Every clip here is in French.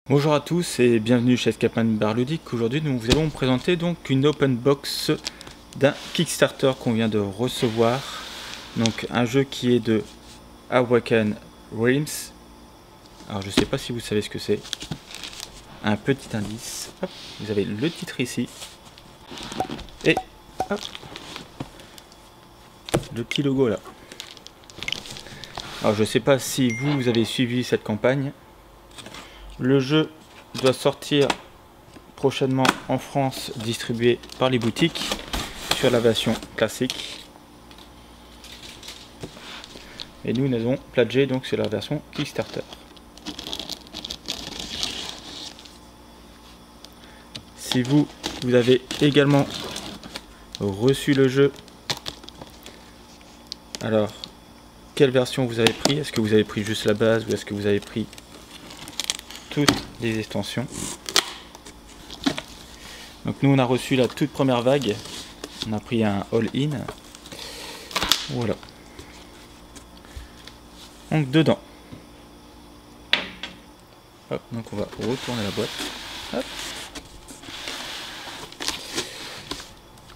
Bonjour à tous et bienvenue chez Escape Bar Ludique. Aujourd'hui nous vous allons présenter donc une open box d'un Kickstarter qu'on vient de recevoir. Donc un jeu qui est de Awaken Realms. Alors je sais pas si vous savez ce que c'est. Un petit indice. Hop, vous avez le titre ici. Et hop, le petit logo là. Alors je sais pas si vous avez suivi cette campagne. Le jeu doit sortir prochainement en France, distribué par les boutiques sur la version classique. Et nous avons pledgé donc sur la version Kickstarter. Si vous avez également reçu le jeu, alors quelle version vous avez pris? Est-ce que vous avez pris juste la base ou est-ce que vous avez pris toutes les extensions? Donc nous on a reçu la toute première vague, on a pris un all-in, voilà. Donc dedans, hop, donc on va retourner la boîte, hop.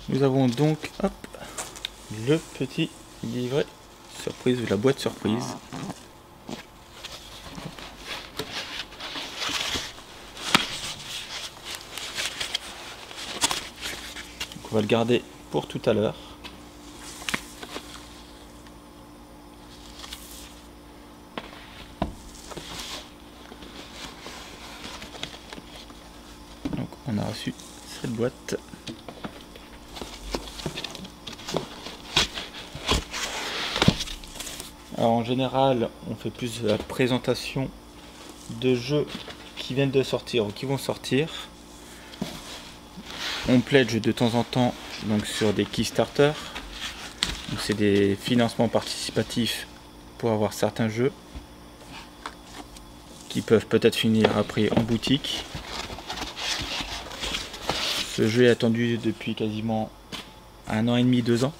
Nous avons donc hop, le petit livret surprise, la boîte surprise. On va le garder pour tout à l'heure. Donc on a reçu cette boîte. Alors en général, on fait plus de la présentation de jeux qui viennent de sortir ou qui vont sortir. On pledge de temps en temps donc sur des Kickstarter. C'est des financements participatifs pour avoir certains jeux qui peuvent peut-être finir après en boutique. Ce jeu est attendu depuis quasiment 1 an et demi, 2 ans.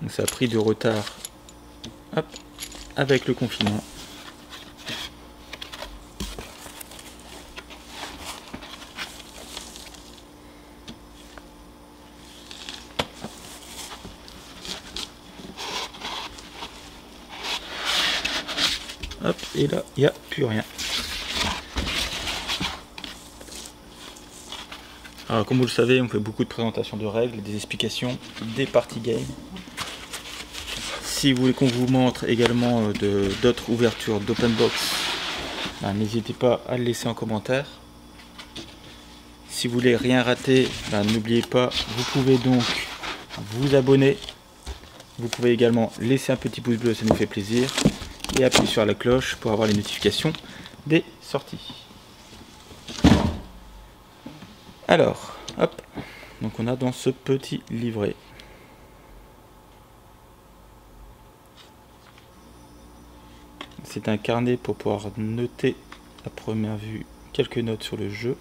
Donc ça a pris du retard, hop, avec le confinement. Hop, et là, il n'y a plus rien. Alors comme vous le savez, on fait beaucoup de présentations de règles, des explications, des party games. Si vous voulez qu'on vous montre également d'autres ouvertures d'open box, n'hésitez pas à le laisser en commentaire. Si vous voulez rien rater, n'oubliez pas, vous pouvez donc vous abonner. Vous pouvez également laisser un petit pouce bleu, ça nous fait plaisir. Et appuyer sur la cloche pour avoir les notifications des sorties. Alors, hop, donc on a dans ce petit livret. C'est un carnet pour pouvoir noter à première vue quelques notes sur le jeu,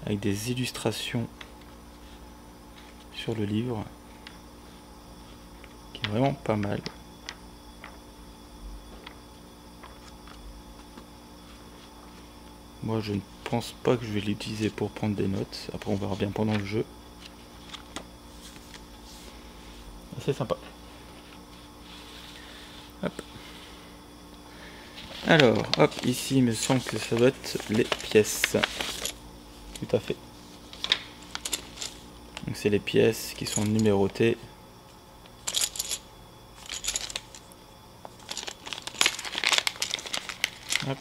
avec des illustrations sur le livre, qui est vraiment pas mal. Moi je ne pense pas que je vais l'utiliser pour prendre des notes, après on verra bien pendant le jeu. C'est sympa. Hop. Alors, hop, ici il me semble que ça doit être les pièces. Tout à fait. Donc c'est les pièces qui sont numérotées. Hop.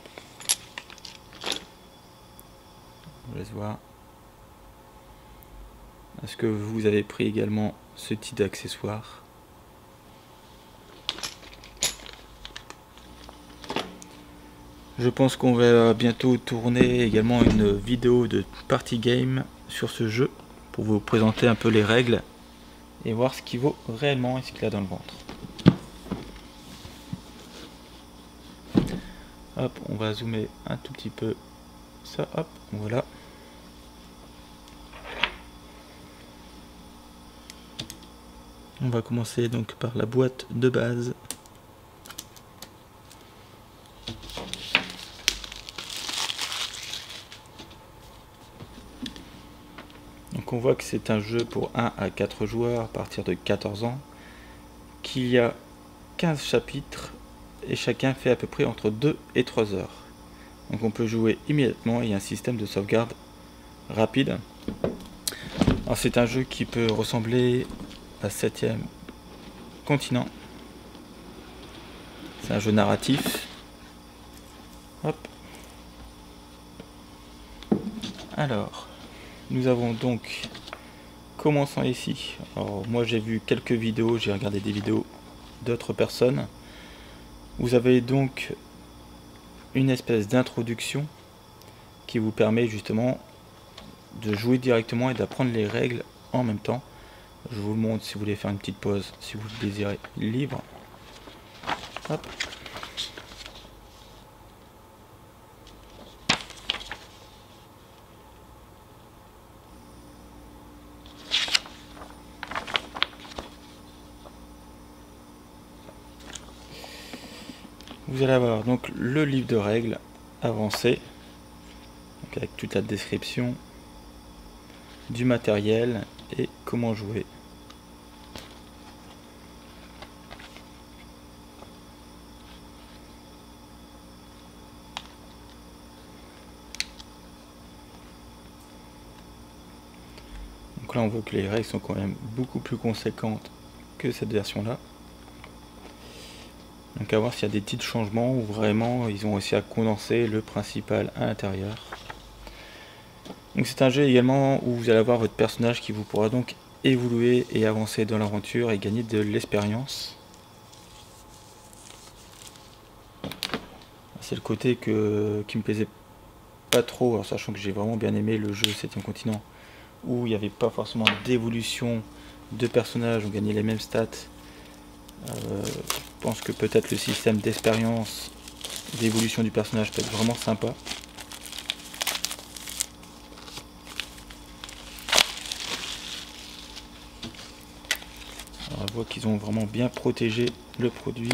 On laisse voir. Est-ce que vous avez pris également ce type d'accessoire? Je pense qu'on va bientôt tourner également une vidéo de party game sur ce jeu pour vous présenter un peu les règles et voir ce qui vaut réellement et ce qu'il y a dans le ventre. Hop, on va zoomer un tout petit peu ça, hop, voilà. On va commencer donc par la boîte de base. Donc on voit que c'est un jeu pour 1 à 4 joueurs à partir de 14 ans, qu'il y a 15 chapitres et chacun fait à peu près entre 2 et 3 heures. Donc on peut jouer immédiatement et il y a un système de sauvegarde rapide. Alors c'est un jeu qui peut ressembler à 7e continent. C'est un jeu narratif. Hop. Alors, nous avons donc, commençons ici. Alors moi j'ai vu quelques vidéos, j'ai regardé des vidéos d'autres personnes. Vous avez donc une espèce d'introduction qui vous permet justement de jouer directement et d'apprendre les règles en même temps. Je vous le montre si vous voulez faire une petite pause, si vous le désirez, libre. Hop. Vous allez avoir donc le livre de règles avancé, donc avec toute la description du matériel et comment jouer. Donc là on voit que les règles sont quand même beaucoup plus conséquentes que cette version là. Donc à voir s'il y a des petits changements ou vraiment ils ont réussi à condenser le principal à l'intérieur. Donc c'est un jeu également où vous allez avoir votre personnage qui vous pourra donc évoluer et avancer dans l'aventure et gagner de l'expérience. C'est le côté qui me plaisait pas trop, alors sachant que j'ai vraiment bien aimé le jeu 7e continent où il n'y avait pas forcément d'évolution de personnages, on gagnait les mêmes stats. Je pense que peut-être le système d'expérience d'évolution du personnage peut être vraiment sympa. Alors on voit qu'ils ont vraiment bien protégé le produit.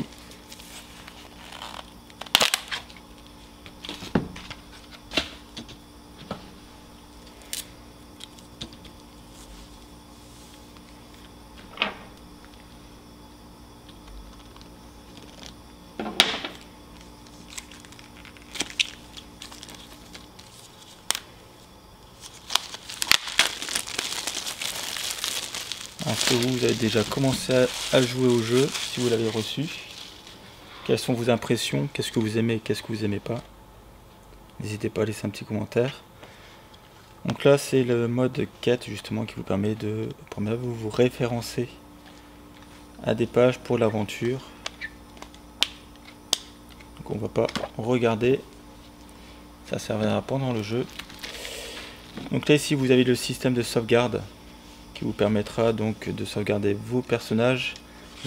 Est-ce que vous avez déjà commencé à jouer au jeu, si vous l'avez reçu? Quelles sont vos impressions? Qu'est-ce que vous aimez, qu'est-ce que vous aimez pas? N'hésitez pas à laisser un petit commentaire. Donc là c'est le mode quête justement qui vous permet de vous référencer à des pages pour l'aventure. Donc on va pas regarder, ça servira pendant le jeu. Donc là ici vous avez le système de sauvegarde qui vous permettra donc de sauvegarder vos personnages,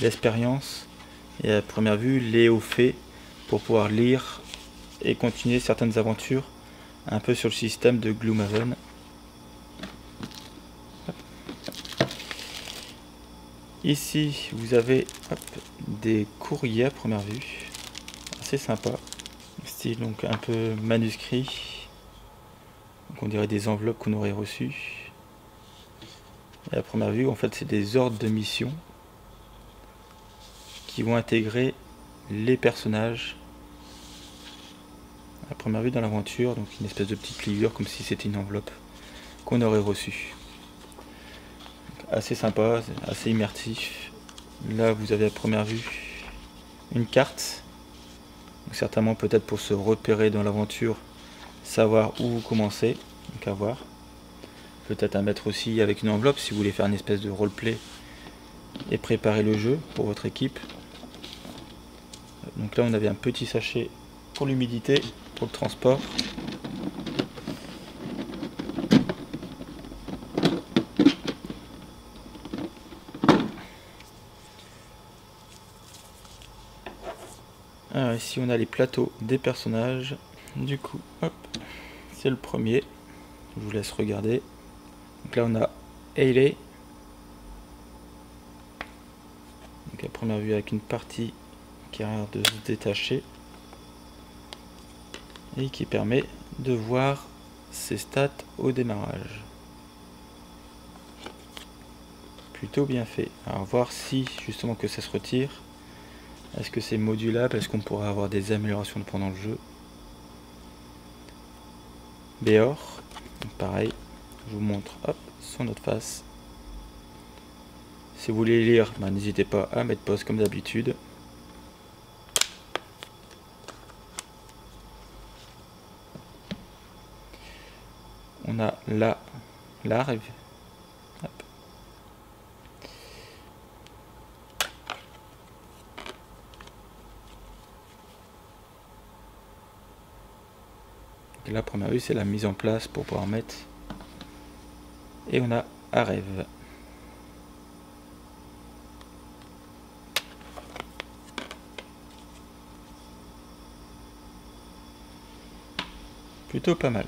l'expérience et à première vue les hauts faits pour pouvoir lire et continuer certaines aventures un peu sur le système de Gloomhaven. Ici vous avez des courriers à première vue, assez sympa, style donc un peu manuscrit, donc on dirait des enveloppes qu'on aurait reçues. Et à première vue en fait c'est des ordres de mission qui vont intégrer les personnages à première vue dans l'aventure, donc une espèce de petite pliure comme si c'était une enveloppe qu'on aurait reçue. Assez sympa, assez immersif. Là vous avez à première vue une carte, donc certainement peut-être pour se repérer dans l'aventure, savoir où vous commencez, donc à voir. Peut-être à mettre aussi avec une enveloppe si vous voulez faire une espèce de roleplay et préparer le jeu pour votre équipe. Donc là on avait un petit sachet pour l'humidité, pour le transport. Alors ici on a les plateaux des personnages. Du coup, hop, c'est le premier. Je vous laisse regarder. Donc là on a Hayley, première vue avec une partie qui a l'air de se détacher et qui permet de voir ses stats au démarrage. Plutôt bien fait. Alors voir si justement que ça se retire. Est-ce que c'est modulable? Est-ce qu'on pourrait avoir des améliorations pendant le jeu? Béor, pareil, je vous montre hop, sur notre face. Si vous voulez lire, n'hésitez pas à mettre pause comme d'habitude. On a la larve. Hop. Et la première vue, c'est la mise en place pour pouvoir mettre. Et on a Arève. Plutôt pas mal.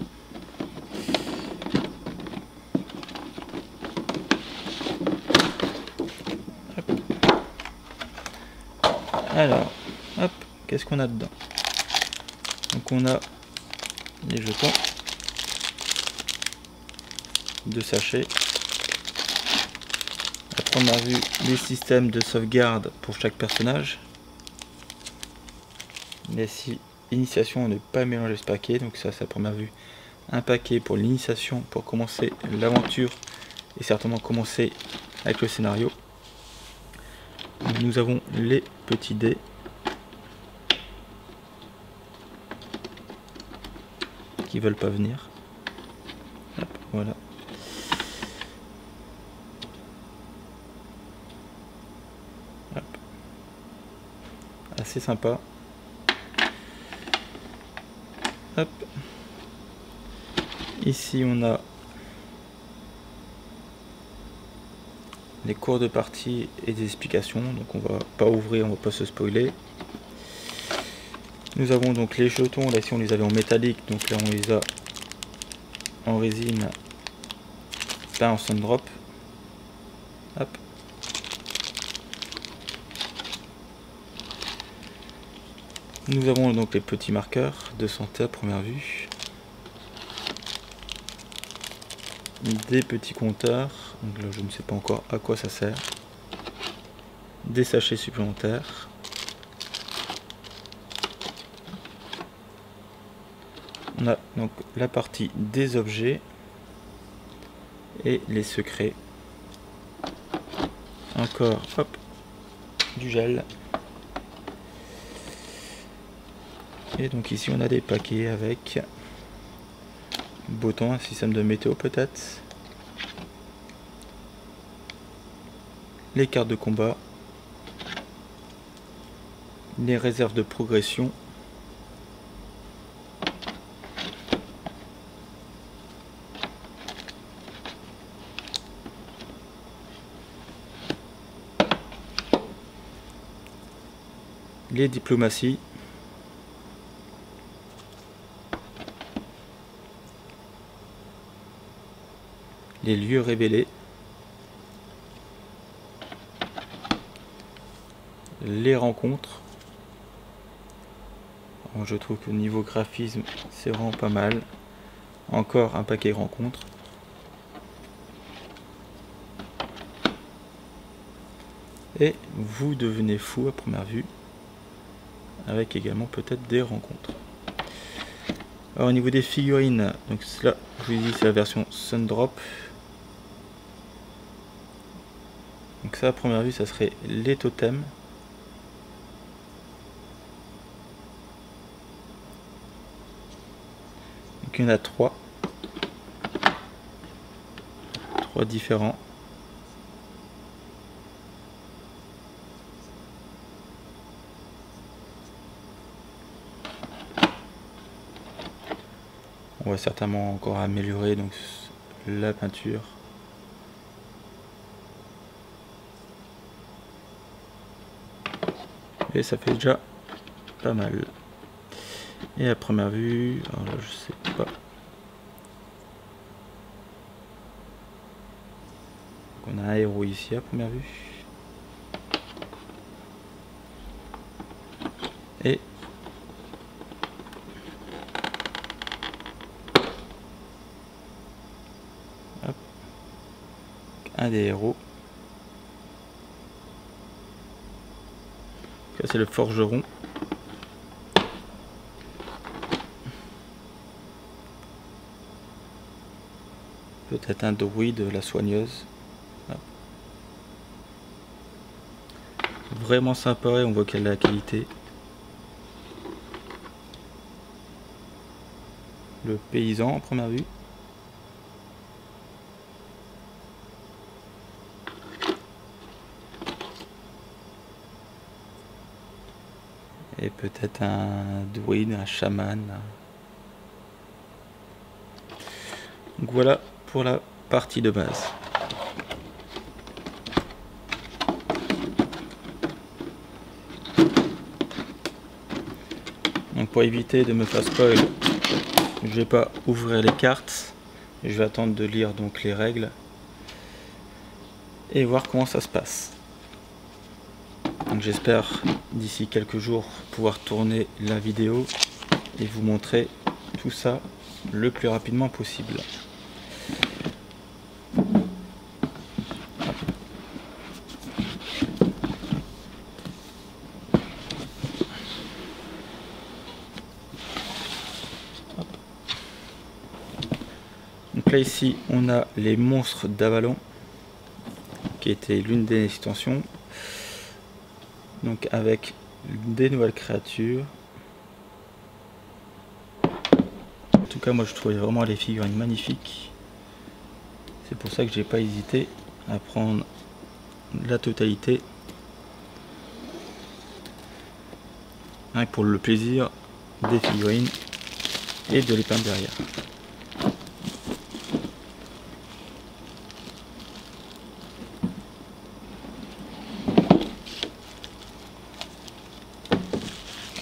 Hop. Alors, hop, qu'est-ce qu'on a dedans? Donc on a les jetons, 2 sachets. À première vue, les systèmes de sauvegarde pour chaque personnage. Mais si initiation, ne pas mélanger ce paquet, donc ça c'est à première vue un paquet pour l'initiation, pour commencer l'aventure et certainement commencer avec le scénario. Nous avons les petits dés qui veulent pas venir. Hop, voilà. Hop. Assez sympa. Hop. Ici on a les cours de partie et des explications, donc on va pas ouvrir, on va pas se spoiler. Nous avons donc les jetons, là ici on les avait en métallique, donc là on les a en résine, là en Sundrop. Hop. Nous avons donc les petits marqueurs de santé à première vue. Des petits compteurs, donc là je ne sais pas encore à quoi ça sert. Des sachets supplémentaires. On a donc la partie des objets et les secrets. Encore hop, du gel. Et donc ici on a des paquets avec boutons, un système de météo peut-être. Les cartes de combat. Les réserves de progression. Les diplomaties. Les lieux révélés. Les rencontres. Bon, je trouve que niveau graphisme, c'est vraiment pas mal. Encore un paquet rencontres. Et vous devenez fou à première vue. Avec également peut-être des rencontres. Alors au niveau des figurines, donc là, je vous dis c'est la version Sundrop. Donc ça à première vue, ça serait les totems. Donc il y en a 3. 3 différents. On va certainement encore améliorer donc la peinture. Et ça fait déjà pas mal. Et à première vue, alors là je sais pas. On a un héros ici à première vue. des héros. Là c'est le forgeron. Peut-être un druide, la soigneuse. Là. Vraiment sympa et on voit qu'elle a la qualité. Le paysan en première vue. Et peut-être un druide, un chaman. Donc voilà pour la partie de base. Donc pour éviter de me faire spoil, je vais pas ouvrir les cartes. Je vais attendre de lire donc les règles et voir comment ça se passe. Donc j'espère d'ici quelques jours pouvoir tourner la vidéo et vous montrer tout ça le plus rapidement possible. Donc là ici on a les monstres d'Avalon qui était l'une des extensions. Donc avec des nouvelles créatures. En tout cas moi je trouvais vraiment les figurines magnifiques. C'est pour ça que j'ai pas hésité à prendre la totalité. Rien que pour le plaisir des figurines et de les peindre derrière.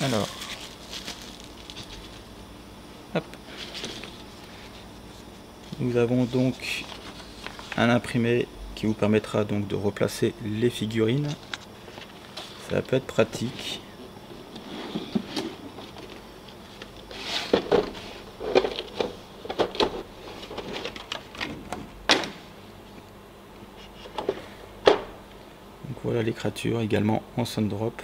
Alors, hop. Nous avons donc un imprimé qui vous permettra donc de replacer les figurines. Ça peut être pratique. Donc voilà les créatures également en Sundrop.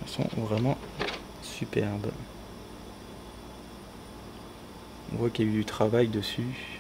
Sont vraiment superbes. On voit qu'il y a eu du travail dessus.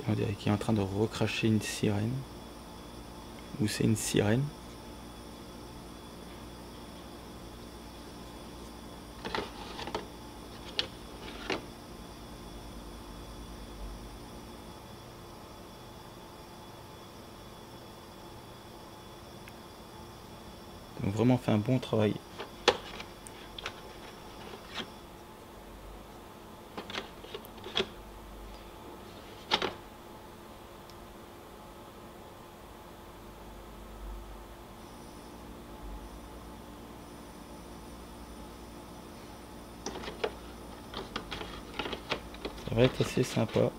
On dirait qu'il est en train de recracher une sirène. Ou c'est une sirène. Ils ont vraiment fait un bon travail. Ça va être assez sympa.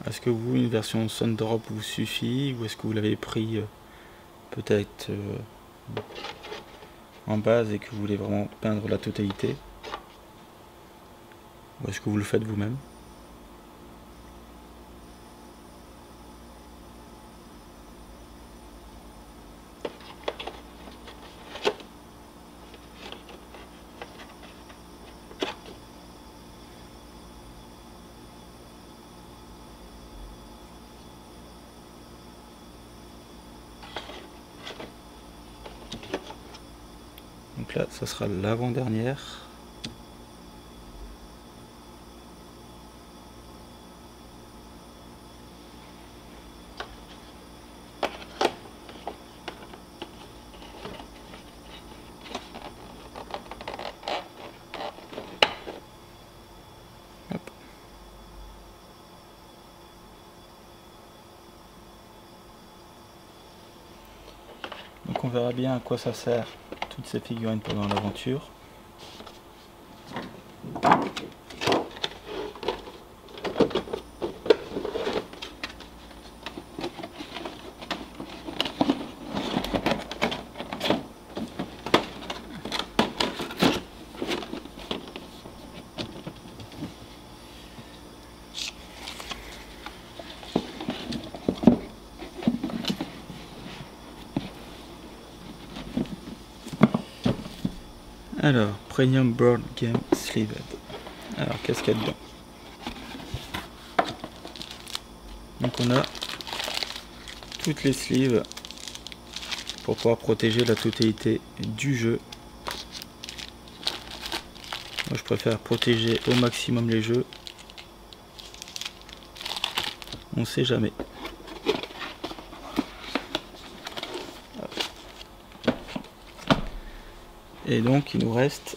Est-ce que vous, une version Sundrop vous suffit, ou est-ce que vous l'avez pris peut-être en base et que vous voulez vraiment peindre la totalité, ou est-ce que vous le faites vous-même? Donc là, ça sera l'avant-dernière. Hop. Donc on verra bien à quoi ça sert toutes ces figurines pendant l'aventure. Alors, Premium Board Game Sleeved. Alors, qu'est-ce qu'il y a dedans? Donc on a toutes les sleeves pour pouvoir protéger la totalité du jeu. Moi je préfère protéger au maximum les jeux. On sait jamais. Et donc il nous reste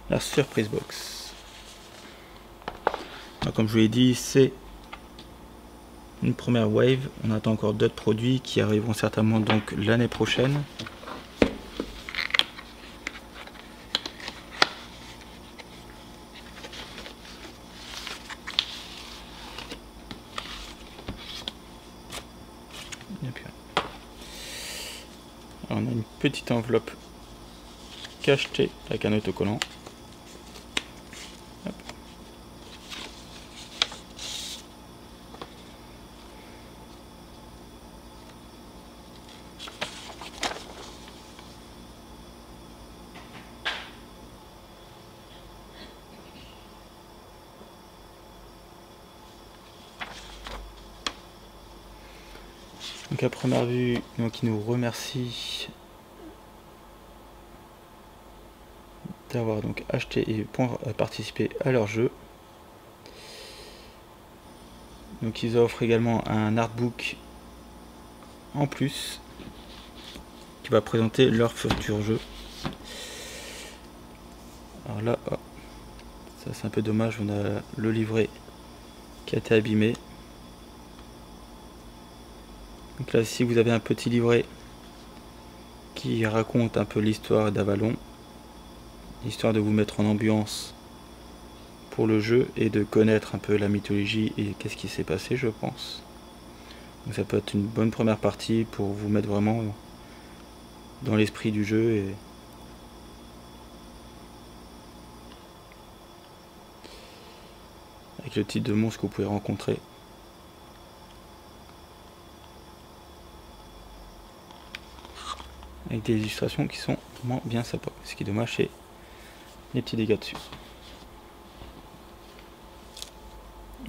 la surprise box. Alors, comme je vous l'ai dit, c'est une première wave. On attend encore d'autres produits qui arriveront certainement donc l'année prochaine. Alors, on a une petite enveloppe cachetée avec un autocollant. Hop. Donc à première vue, donc il nous remercie d'avoir donc acheté et participé à leur jeu. Donc ils offrent également un artbook en plus qui va présenter leur futur jeu. Alors là, oh, ça c'est un peu dommage, on a le livret qui a été abîmé. Donc là, si vous avez un petit livret qui raconte un peu l'histoire d'Avalon, histoire de vous mettre en ambiance pour le jeu et de connaître un peu la mythologie et qu'est-ce qui s'est passé, je pense. Donc ça peut être une bonne première partie pour vous mettre vraiment dans l'esprit du jeu et avec le type de monstre que vous pouvez rencontrer. Avec des illustrations qui sont vraiment bien sympas. Ce qui est dommage, c'est les petits dégâts dessus.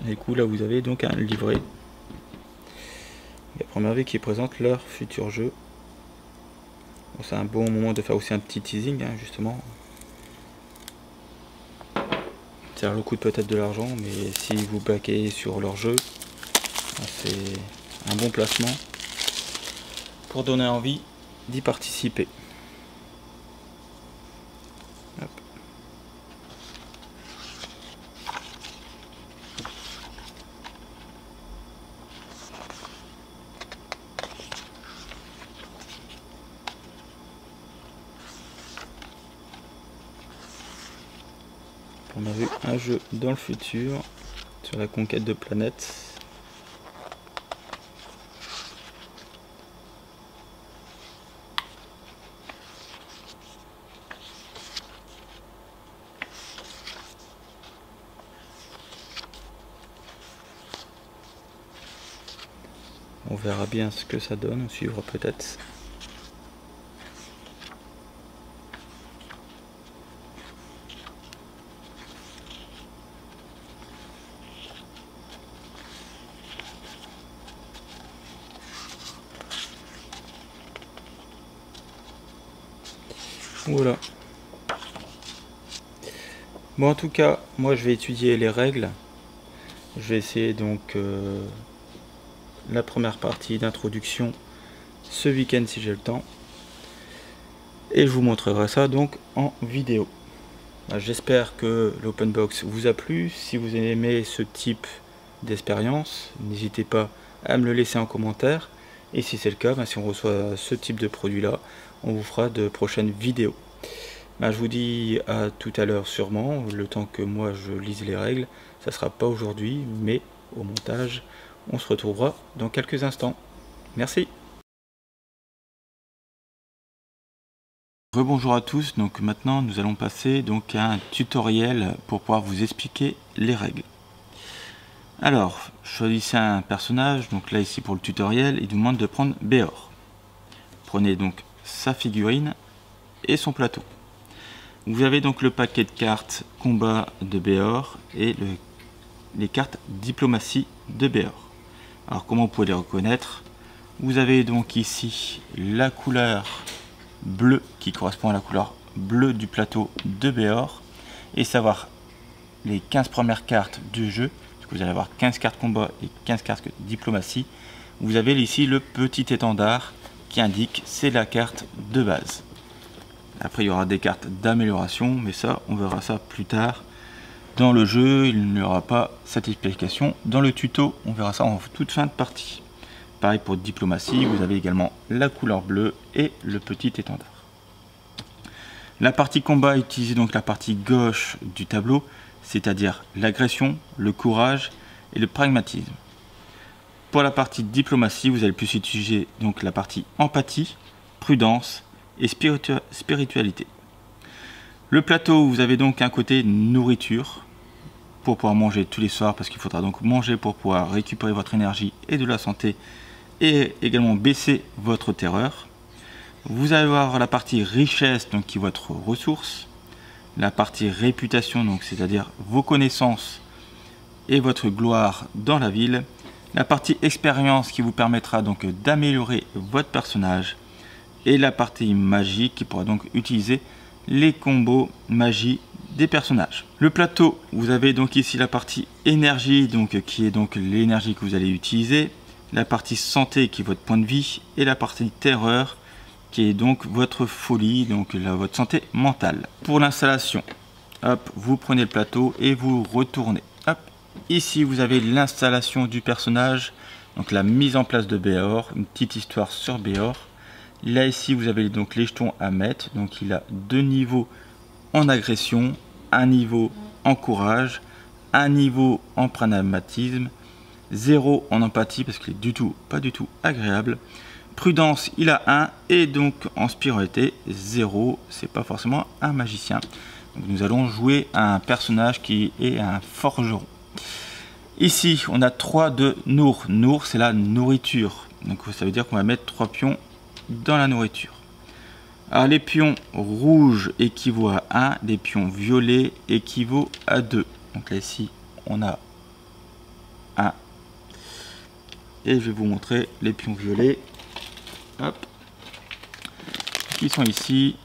Et du coup, là, vous avez donc un livret. La première vue qui présente leur futur jeu. Bon, c'est un bon moment de faire aussi un petit teasing, hein, justement. Ça leur coûte peut-être de l'argent, mais si vous baquez sur leur jeu, c'est un bon placement pour donner envie d'y participer. Hop. On a vu un jeu dans le futur. sur la conquête de planètes. On verra bien ce que ça donne, on suivra peut-être. Voilà. Bon, en tout cas, moi je vais étudier les règles. Je vais essayer donc la première partie d'introduction ce week-end si j'ai le temps. Et je vous montrerai ça donc en vidéo. J'espère que l'openbox vous a plu. Si vous aimez ce type d'expérience, n'hésitez pas à me le laisser en commentaire. Et si c'est le cas, si on reçoit ce type de produit là, on vous fera de prochaines vidéos. Je vous dis à tout à l'heure sûrement, le temps que moi je lise les règles. Ça sera pas aujourd'hui, mais au montage, on se retrouvera dans quelques instants. Merci. Rebonjour à tous, donc maintenant nous allons passer donc à un tutoriel pour pouvoir vous expliquer les règles. Alors, choisissez un personnage, donc là ici pour le tutoriel, il vous demande de prendre Béor. Prenez donc sa figurine et son plateau. Vous avez donc le paquet de cartes combat de Béor et les cartes diplomatie de Béor. Alors comment vous pouvez les reconnaître? Vous avez donc ici la couleur bleue qui correspond à la couleur bleue du plateau de Béor et savoir les 15 premières cartes du jeu, parce que vous allez avoir 15 cartes combat et 15 cartes diplomatie. Vous avez ici le petit étendard qui indique c'est la carte de base. Après il y aura des cartes d'amélioration, mais ça on verra ça plus tard dans le jeu. Il n'y aura pas cette explication dans le tuto, on verra ça en toute fin de partie. Pareil pour diplomatie, vous avez également la couleur bleue et le petit étendard. La partie combat utilise donc la partie gauche du tableau, c'est-à-dire l'agression, le courage et le pragmatisme. Pour la partie diplomatie, vous allez plus utiliser donc la partie empathie, prudence et spiritualité. Le plateau, vous avez donc un côté nourriture pour pouvoir manger tous les soirs, parce qu'il faudra donc manger pour pouvoir récupérer votre énergie et de la santé et également baisser votre terreur. Vous allez avoir la partie richesse, donc qui est votre ressource, la partie réputation, donc c'est-à-dire vos connaissances et votre gloire dans la ville, la partie expérience qui vous permettra donc d'améliorer votre personnage, et la partie magie qui pourra donc utiliser les combos magie des personnages. Le plateau, vous avez donc ici la partie énergie, donc qui est donc l'énergie que vous allez utiliser, la partie santé qui est votre point de vie, et la partie terreur qui est donc votre folie, donc votre santé mentale. Pour l'installation, hop, vous prenez le plateau et vous retournez. Hop, ici vous avez l'installation du personnage, donc la mise en place de Béor, une petite histoire sur Béor. Là ici vous avez donc les jetons à mettre, donc il a 2 niveaux en agression, un niveau en courage, un niveau en pragmatisme, 0 en empathie parce qu'il est pas du tout agréable. Prudence, il a 1, et donc en spiritualité 0, c'est pas forcément un magicien. Donc nous allons jouer un personnage qui est un forgeron. Ici on a 3 de Nour. Nour, c'est la nourriture, donc ça veut dire qu'on va mettre 3 pions dans la nourriture. Alors les pions rouges équivaut à 1, les pions violets équivaut à 2. Donc là ici on a 1. Et je vais vous montrer les pions violets. Hop. Qui sont ici.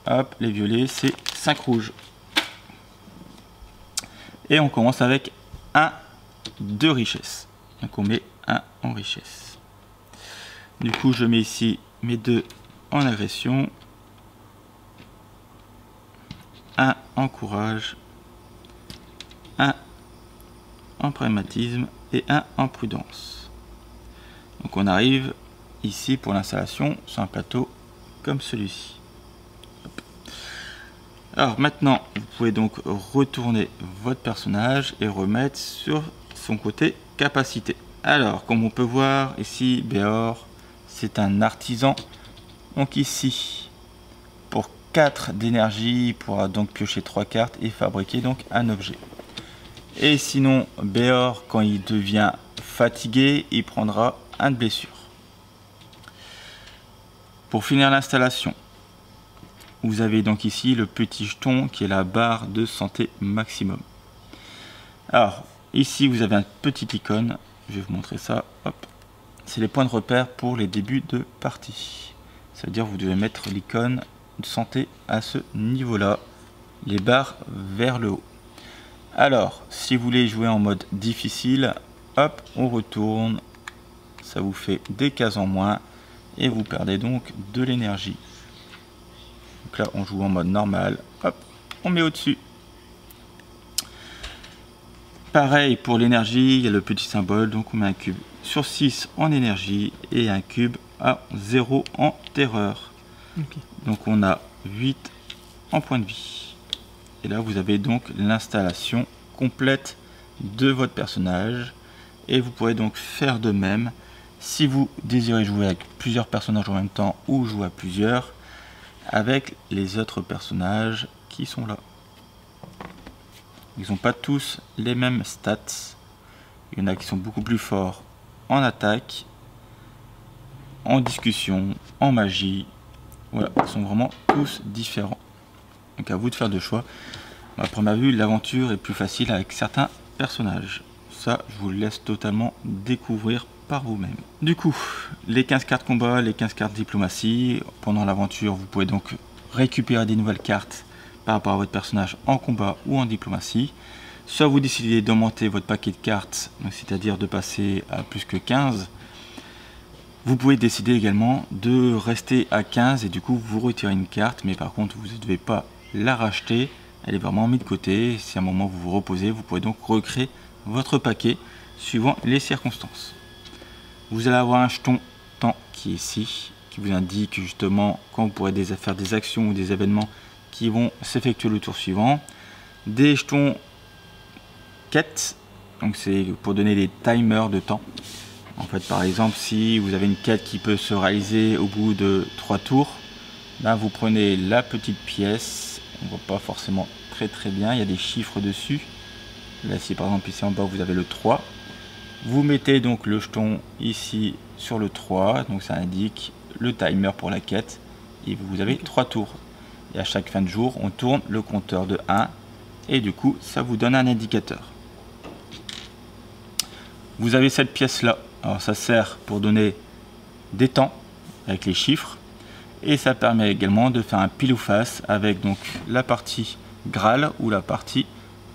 Hop, les violets, c'est 5 rouges. Et on commence avec 1 de richesse. Donc on met 1 en richesse. Du coup, je mets ici mes 2 en agression. 1 en courage. 1 en pragmatisme et 1 en prudence. Donc on arrive ici pour l'installation sur un plateau comme celui-ci. Alors maintenant, vous pouvez donc retourner votre personnage et remettre sur son côté capacité. Alors, comme on peut voir ici, Béor, c'est un artisan. Donc ici, pour 4 d'énergie, il pourra donc piocher 3 cartes et fabriquer donc un objet. Et sinon, Béor, quand il devient fatigué, il prendra 1 de blessure. Pour finir l'installation, vous avez donc ici le petit jeton qui est la barre de santé maximum. Alors, ici vous avez un petit icône, je vais vous montrer ça, hop. C'est les points de repère pour les débuts de partie. Ça veut dire que vous devez mettre l'icône de santé à ce niveau-là, les barres vers le haut. Alors, si vous voulez jouer en mode difficile, hop, on retourne, ça vous fait des cases en moins et vous perdez donc de l'énergie. Donc là, on joue en mode normal, hop, on met au-dessus. Pareil pour l'énergie, il y a le petit symbole, donc on met un cube sur 6 en énergie et un cube à 0 en terreur. Okay. Donc on a 8 en point de vie. Et là, vous avez donc l'installation complète de votre personnage. Et vous pourrez donc faire de même si vous désirez jouer avec plusieurs personnages en même temps ou jouer à plusieurs avec les autres personnages qui sont là. Ils n'ont pas tous les mêmes stats. Il y en a qui sont beaucoup plus forts en attaque, en discussion, en magie. Voilà, ils sont vraiment tous différents. Donc à vous de faire de choix. À première vue, l'aventure est plus facile avec certains personnages. Ça, je vous le laisse totalement découvrir par vous-même. Du coup, les 15 cartes combat, les 15 cartes diplomatie. Pendant l'aventure, vous pouvez donc récupérer des nouvelles cartes par rapport à votre personnage en combat ou en diplomatie. Soit vous décidez d'augmenter votre paquet de cartes, c'est-à-dire de passer à plus que 15. Vous pouvez décider également de rester à 15 et du coup vous retirez une carte, mais par contre vous ne devez pas la racheter, elle est vraiment mise de côté. Si à un moment vous vous reposez, vous pouvez donc recréer votre paquet suivant les circonstances. Vous allez avoir un jeton temps qui est ici, qui vous indique justement quand vous pourrez faire des actions ou des événements qui vont s'effectuer le tour suivant. Des jetons quête, donc c'est pour donner des timers de temps. En fait, par exemple, si vous avez une quête qui peut se réaliser au bout de 3 tours, là vous prenez la petite pièce, on voit pas forcément très bien, il y a des chiffres dessus. Là, si par exemple ici en bas vous avez le 3, vous mettez donc le jeton ici sur le 3, donc ça indique le timer pour la quête, et vous avez 3 tours. Et à chaque fin de jour, on tourne le compteur de 1, et du coup, ça vous donne un indicateur. Vous avez cette pièce-là. Alors, ça sert pour donner des temps avec les chiffres, et ça permet également de faire un pile ou face avec donc la partie Graal ou la partie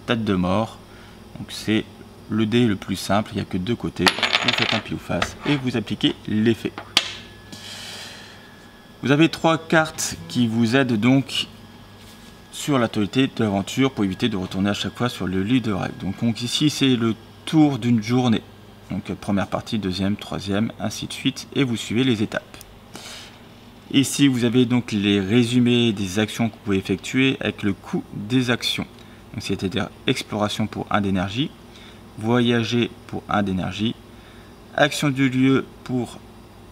tête de mort. Donc, c'est le dé le plus simple, il n'y a que 2 côtés. Vous faites un pile ou face et vous appliquez l'effet. Vous avez 3 cartes qui vous aident donc sur la totalité de l'aventure pour éviter de retourner à chaque fois sur le lit de règles. Donc ici c'est le tour d'une journée. Donc première partie, deuxième, troisième, ainsi de suite, et vous suivez les étapes. Ici vous avez donc les résumés des actions que vous pouvez effectuer avec le coût des actions. C'est-à-dire exploration pour 1 d'énergie, voyager pour 1 d'énergie, action du lieu pour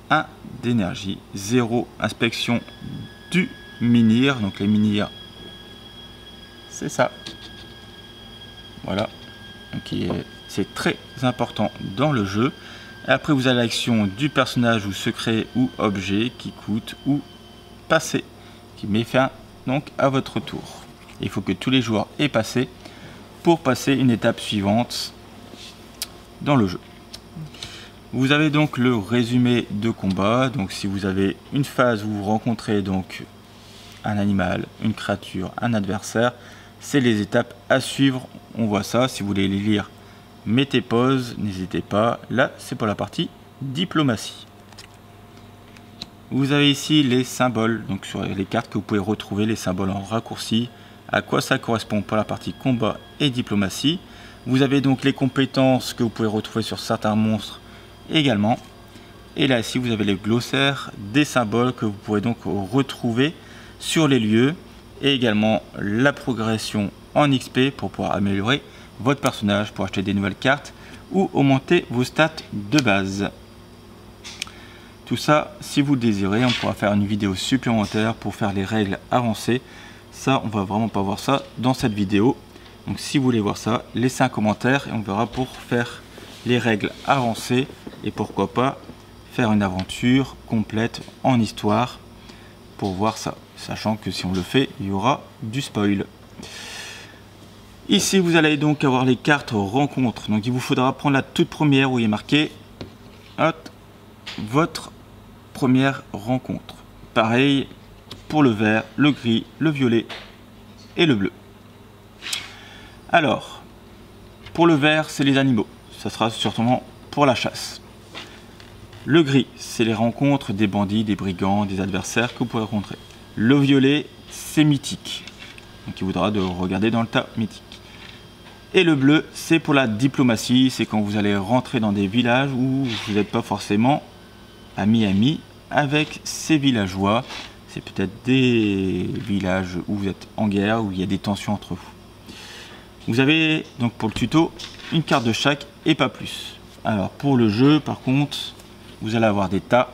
1 d'énergie, 0 inspection du menhir, donc les menhirs c'est ça, voilà, c'est très important dans le jeu. Et après vous avez l'action du personnage ou secret ou objet qui coûte ou passer, qui met fin donc à votre tour. Il faut que tous les joueurs aient passé pour passer une étape suivante dans le jeu. Vous avez donc le résumé de combat. Donc si vous avez une phase où vous rencontrez donc un animal, une créature, un adversaire, c'est les étapes à suivre. On voit ça. Si vous voulez les lire, mettez pause, n'hésitez pas. Là, c'est pour la partie diplomatie. Vous avez ici les symboles, donc sur les cartes que vous pouvez retrouver, les symboles en raccourci, à quoi ça correspond pour la partie combat et diplomatie. Vous avez donc les compétences que vous pouvez retrouver sur certains monstres également. Et là ici vous avez les glossaires des symboles que vous pourrez donc retrouver sur les lieux, et également la progression en XP pour pouvoir améliorer votre personnage, pour acheter des nouvelles cartes ou augmenter vos stats de base. Tout ça, si vous le désirez, on pourra faire une vidéo supplémentaire pour faire les règles avancées. Ça, on va vraiment pas voir ça dans cette vidéo. Donc si vous voulez voir ça, laissez un commentaire et on verra pour faire les règles avancées et pourquoi pas faire une aventure complète en histoire pour voir ça. Sachant que si on le fait, il y aura du spoil. Ici, vous allez donc avoir les cartes rencontres. Donc il vous faudra prendre la toute première où il est marqué hop, votre première rencontre. Pareil pour le vert, le gris, le violet et le bleu. Alors, pour le vert, c'est les animaux. Ça sera sûrement pour la chasse. Le gris, c'est les rencontres des bandits, des brigands, des adversaires que vous pourrez rencontrer. Le violet, c'est mythique. Donc il voudra de regarder dans le tas mythique. Et le bleu, c'est pour la diplomatie. C'est quand vous allez rentrer dans des villages où vous n'êtes pas forcément ami avec ces villageois. C'est peut-être des villages où vous êtes en guerre, où il y a des tensions entre vous. Vous avez donc pour le tuto une carte de chaque et pas plus. Alors pour le jeu par contre, vous allez avoir des tas.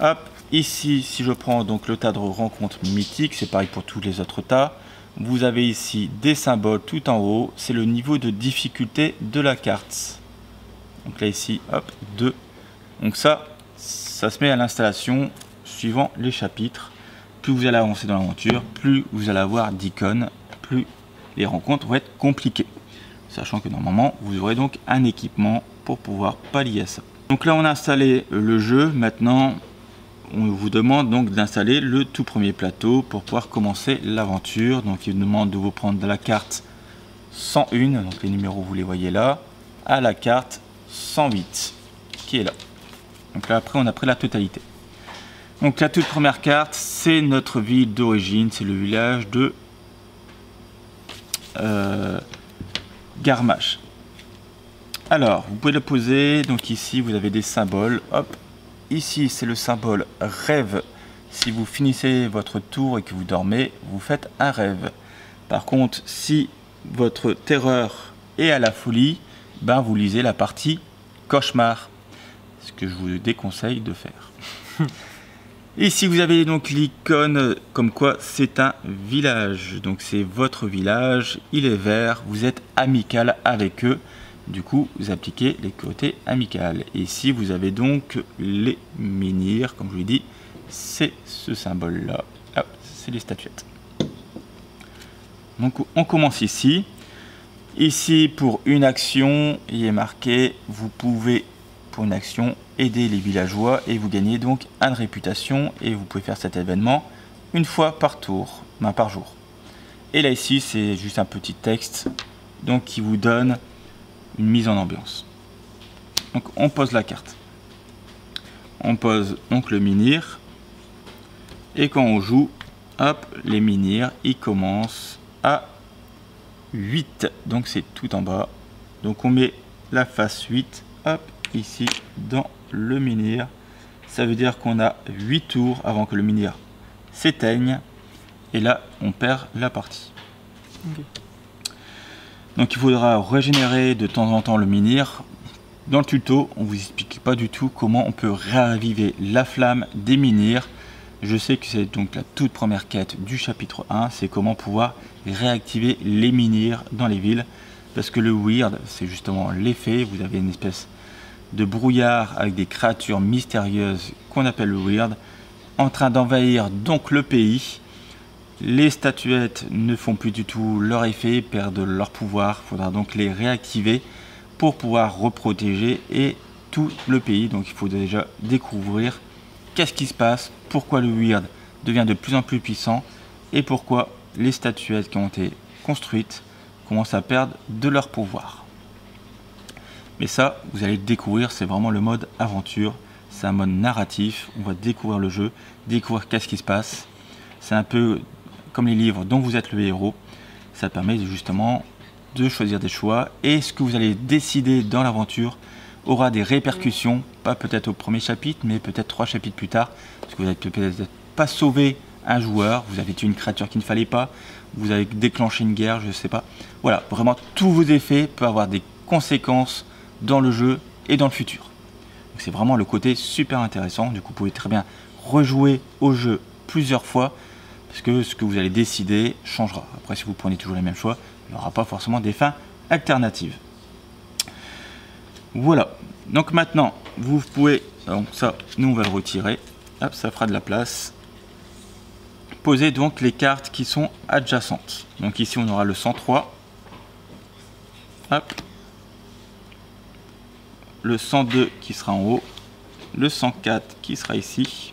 Hop, ici si je prends donc le tas de rencontres mythiques, c'est pareil pour tous les autres tas. Vous avez ici des symboles tout en haut, c'est le niveau de difficulté de la carte. Donc là ici, hop, 2. Donc ça se met à l'installation suivant les chapitres. Plus vous allez avancer dans l'aventure, plus vous allez avoir d'icônes, plus les rencontres vont être compliquées. Sachant que normalement, vous aurez donc un équipement pour pouvoir pallier à ça. Donc là, on a installé le jeu. Maintenant, on vous demande donc d'installer le tout premier plateau pour pouvoir commencer l'aventure. Donc il vous demande de vous prendre de la carte 101, donc les numéros vous les voyez là, à la carte 108 qui est là. Donc là après on a pris la totalité. Donc la toute première carte, c'est notre ville d'origine, c'est le village de Garmash. Alors vous pouvez le poser, donc ici vous avez des symboles, hop. Ici, c'est le symbole rêve. Si vous finissez votre tour et que vous dormez, vous faites un rêve. Par contre, si votre terreur est à la folie, ben vous lisez la partie cauchemar. Ce que je vous déconseille de faire. Ici, vous avez donc l'icône comme quoi c'est un village. Donc, c'est votre village. Il est vert. Vous êtes amical avec eux. Du coup, vous appliquez les côtés amicales. Et ici, vous avez donc les menhirs, comme je vous l'ai dit, c'est ce symbole-là. C'est les statuettes. Donc, on commence ici. Ici, pour une action, il est marqué, vous pouvez, pour une action, aider les villageois et vous gagnez donc 1 de réputation. Et vous pouvez faire cet événement une fois par tour, par jour. Et là, ici, c'est juste un petit texte donc qui vous donne une mise en ambiance. Donc on pose la carte. On pose donc le menhir. Et quand on joue, hop, les menhirs, ils commencent à 8. Donc c'est tout en bas. Donc on met la face 8, hop, ici dans le menhir. Ça veut dire qu'on a 8 tours avant que le menhir s'éteigne. Et là, on perd la partie. Okay. Donc il faudra régénérer de temps en temps le menhir. Dans le tuto, on vous explique pas du tout comment on peut réaviver la flamme des menhirs. Je sais que c'est donc la toute première quête du chapitre 1, c'est comment pouvoir réactiver les menhirs dans les villes. Parce que le weird, c'est justement l'effet. Vous avez une espèce de brouillard avec des créatures mystérieuses qu'on appelle le weird, en train d'envahir donc le pays. Les statuettes ne font plus du tout leur effet, perdent leur pouvoir. Il faudra donc les réactiver pour pouvoir reprotéger et tout le pays. Donc il faut déjà découvrir qu'est-ce qui se passe, pourquoi le weird devient de plus en plus puissant et pourquoi les statuettes qui ont été construites commencent à perdre de leur pouvoir. Mais ça, vous allez le découvrir, c'est vraiment le mode aventure. C'est un mode narratif, on va découvrir le jeu, découvrir qu'est-ce qui se passe. C'est un peu comme les livres dont vous êtes le héros. Ça permet justement de choisir des choix. Et ce que vous allez décider dans l'aventure aura des répercussions, pas peut-être au premier chapitre, mais peut-être 3 chapitres plus tard. Parce que vous n'avez peut-être pas sauvé un joueur, vous avez tué une créature qu'il ne fallait pas, vous avez déclenché une guerre, je ne sais pas. Voilà, vraiment tous vos effets peuvent avoir des conséquences dans le jeu et dans le futur. C'est vraiment le côté super intéressant. Du coup, vous pouvez très bien rejouer au jeu plusieurs fois parce que ce que vous allez décider changera. Après, si vous prenez toujours les mêmes choix, il n'y aura pas forcément des fins alternatives. Voilà. Donc maintenant, vous pouvez, donc ça, nous on va le retirer. Hop, ça fera de la place. Posez donc les cartes qui sont adjacentes. Donc ici, on aura le 103. Hop. Le 102 qui sera en haut, le 104 qui sera ici,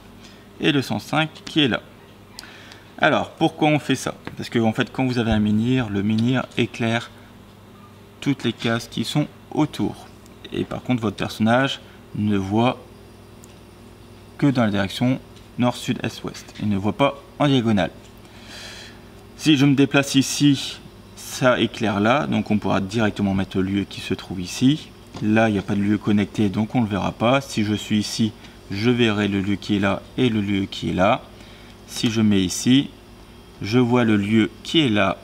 et le 105 qui est là. Alors, pourquoi on fait ça? Parce que en fait, quand vous avez un menhir, le menhir éclaire toutes les cases qui sont autour. Et par contre, votre personnage ne voit que dans la direction nord, sud, est, ouest. Il ne voit pas en diagonale. Si je me déplace ici, ça éclaire là, donc on pourra directement mettre le lieu qui se trouve ici. Là, il n'y a pas de lieu connecté, donc on ne le verra pas. Si je suis ici, je verrai le lieu qui est là et le lieu qui est là. Si je mets ici, je vois le lieu qui est là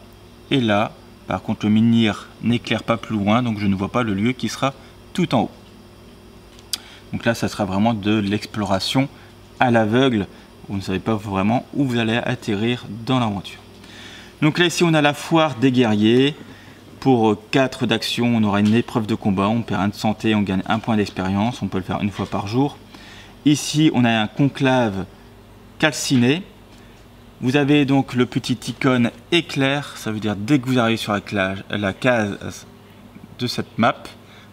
et là. Par contre, le menhir n'éclaire pas plus loin, donc je ne vois pas le lieu qui sera tout en haut. Donc là, ça sera vraiment de l'exploration à l'aveugle. Vous ne savez pas vraiment où vous allez atterrir dans l'aventure. Donc là, ici, on a la foire des guerriers. Pour 4 d'action, on aura une épreuve de combat, on perd 1 de santé, on gagne 1 point d'expérience, on peut le faire une fois par jour. Ici, on a un conclave calciné. Vous avez donc le petit icône éclair, ça veut dire dès que vous arrivez sur la case de cette map,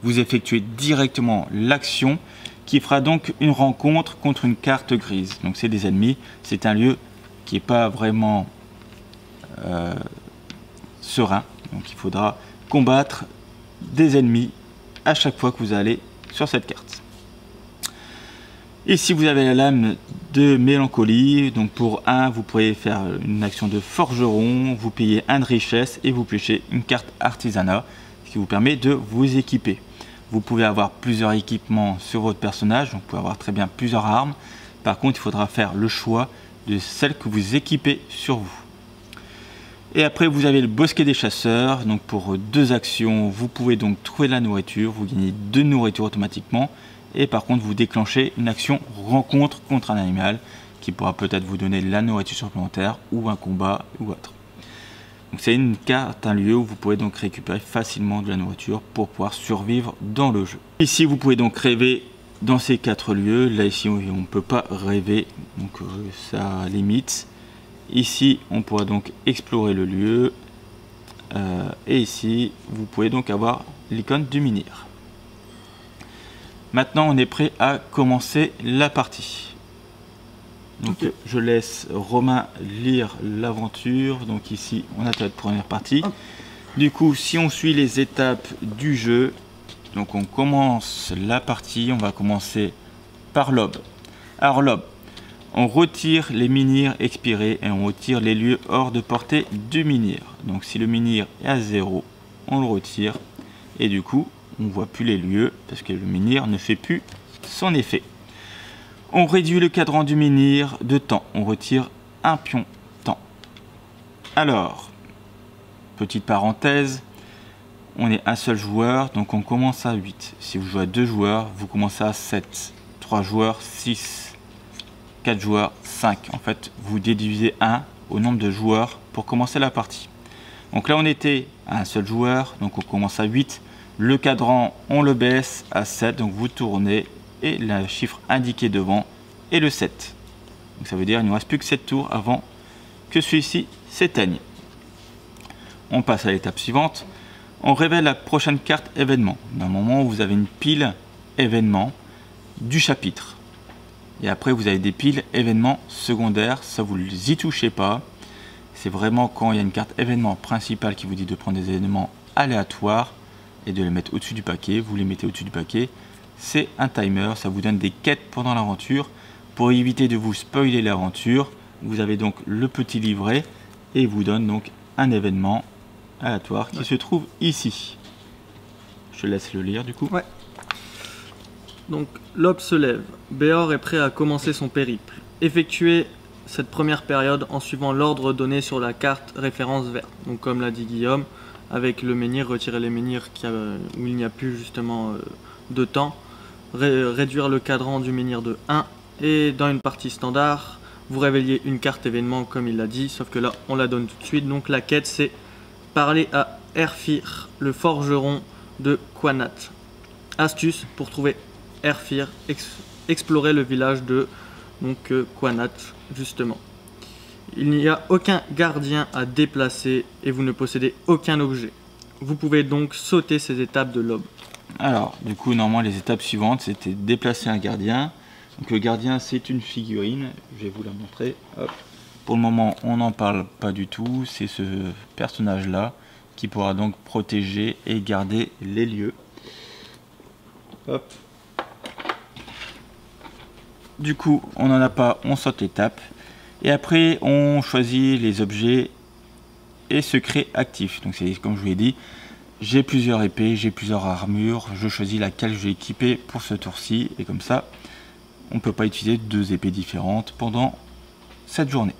vous effectuez directement l'action qui fera donc une rencontre contre une carte grise. Donc c'est des ennemis, c'est un lieu qui n'est pas vraiment serein. Donc il faudra combattre des ennemis à chaque fois que vous allez sur cette carte. Ici vous avez la lame de mélancolie. Donc pour 1, vous pourrez faire une action de forgeron, vous payez 1 de richesse et vous pêchez une carte artisanat, ce qui vous permet de vous équiper. Vous pouvez avoir plusieurs équipements sur votre personnage, donc vous pouvez avoir très bien plusieurs armes. Par contre, il faudra faire le choix de celle que vous équipez sur vous. Et après, vous avez le bosquet des chasseurs. Donc pour 2 actions, vous pouvez donc trouver de la nourriture. Vous gagnez 2 nourritures automatiquement. Et par contre, vous déclenchez une action rencontre contre un animal qui pourra peut-être vous donner de la nourriture supplémentaire ou un combat ou autre. Donc c'est une carte, un lieu où vous pouvez donc récupérer facilement de la nourriture pour pouvoir survivre dans le jeu. Ici, vous pouvez donc rêver dans ces 4 lieux. Là, ici, on ne peut pas rêver. Donc ça limite. Ici, on pourra donc explorer le lieu. Et ici, vous pouvez donc avoir l'icône du menhir. Maintenant, on est prêt à commencer la partie. Donc, okay. Je laisse Romain lire l'aventure. Donc ici, on a la première partie. Du coup, si on suit les étapes du jeu, donc on commence la partie. On va commencer par l'aube. Alors l'aube. On retire les menhirs expirés et on retire les lieux hors de portée du menhir. Donc si le menhir est à 0, on le retire. Et du coup, on ne voit plus les lieux parce que le menhir ne fait plus son effet. On réduit le cadran du menhir de temps. On retire un pion temps. Alors, petite parenthèse, on est un seul joueur, donc on commence à 8. Si vous jouez à 2 joueurs, vous commencez à 7. 3 joueurs, 6. 4 joueurs, 5. En fait, vous déduisez 1 au nombre de joueurs pour commencer la partie. Donc là, on était à un seul joueur, donc on commence à 8. Le cadran, on le baisse à 7, donc vous tournez et le chiffre indiqué devant est le 7. Donc ça veut dire qu'il ne nous reste plus que 7 tours avant que celui-ci s'éteigne. On passe à l'étape suivante. On révèle la prochaine carte événement. Dans un moment où vous avez une pile événement du chapitre. Et après, vous avez des piles événements secondaires. Ça, vous n'y touchez pas. C'est vraiment quand il y a une carte événement principale qui vous dit de prendre des événements aléatoires et de les mettre au-dessus du paquet. Vous les mettez au-dessus du paquet. C'est un timer. Ça vous donne des quêtes pendant l'aventure. Pour éviter de vous spoiler l'aventure, vous avez donc le petit livret et il vous donne donc un événement aléatoire qui se trouve ici. Je te laisse le lire du coup. Ouais. Donc, l'aube se lève. Béor est prêt à commencer son périple. Effectuez cette première période en suivant l'ordre donné sur la carte référence verte. Donc, comme l'a dit Guillaume, avec le menhir, retirer les menhirs où il n'y a plus justement de temps, réduire le cadran du menhir de 1, et dans une partie standard, vous révéliez une carte événement comme il l'a dit, sauf que là on la donne tout de suite. Donc la quête c'est parler à Aerfir, le forgeron de Quanat. Astuce pour trouver Aerfir, explorer le village de Quanat justement. Il n'y a aucun gardien à déplacer et vous ne possédez aucun objet. Vous pouvez donc sauter ces étapes de l'aube. Alors, du coup, normalement, les étapes suivantes, c'était déplacer un gardien. Donc le gardien, c'est une figurine. Je vais vous la montrer. Hop. Pour le moment, on n'en parle pas du tout. C'est ce personnage-là qui pourra donc protéger et garder les lieux. Hop. Du coup, on n'en a pas, on saute l'étape. Et après, on choisit les objets et secrets actifs. Donc c'est comme je vous l'ai dit, j'ai plusieurs épées, j'ai plusieurs armures. Je choisis laquelle je vais équiper pour ce tour-ci. Et comme ça, on ne peut pas utiliser 2 épées différentes pendant cette journée.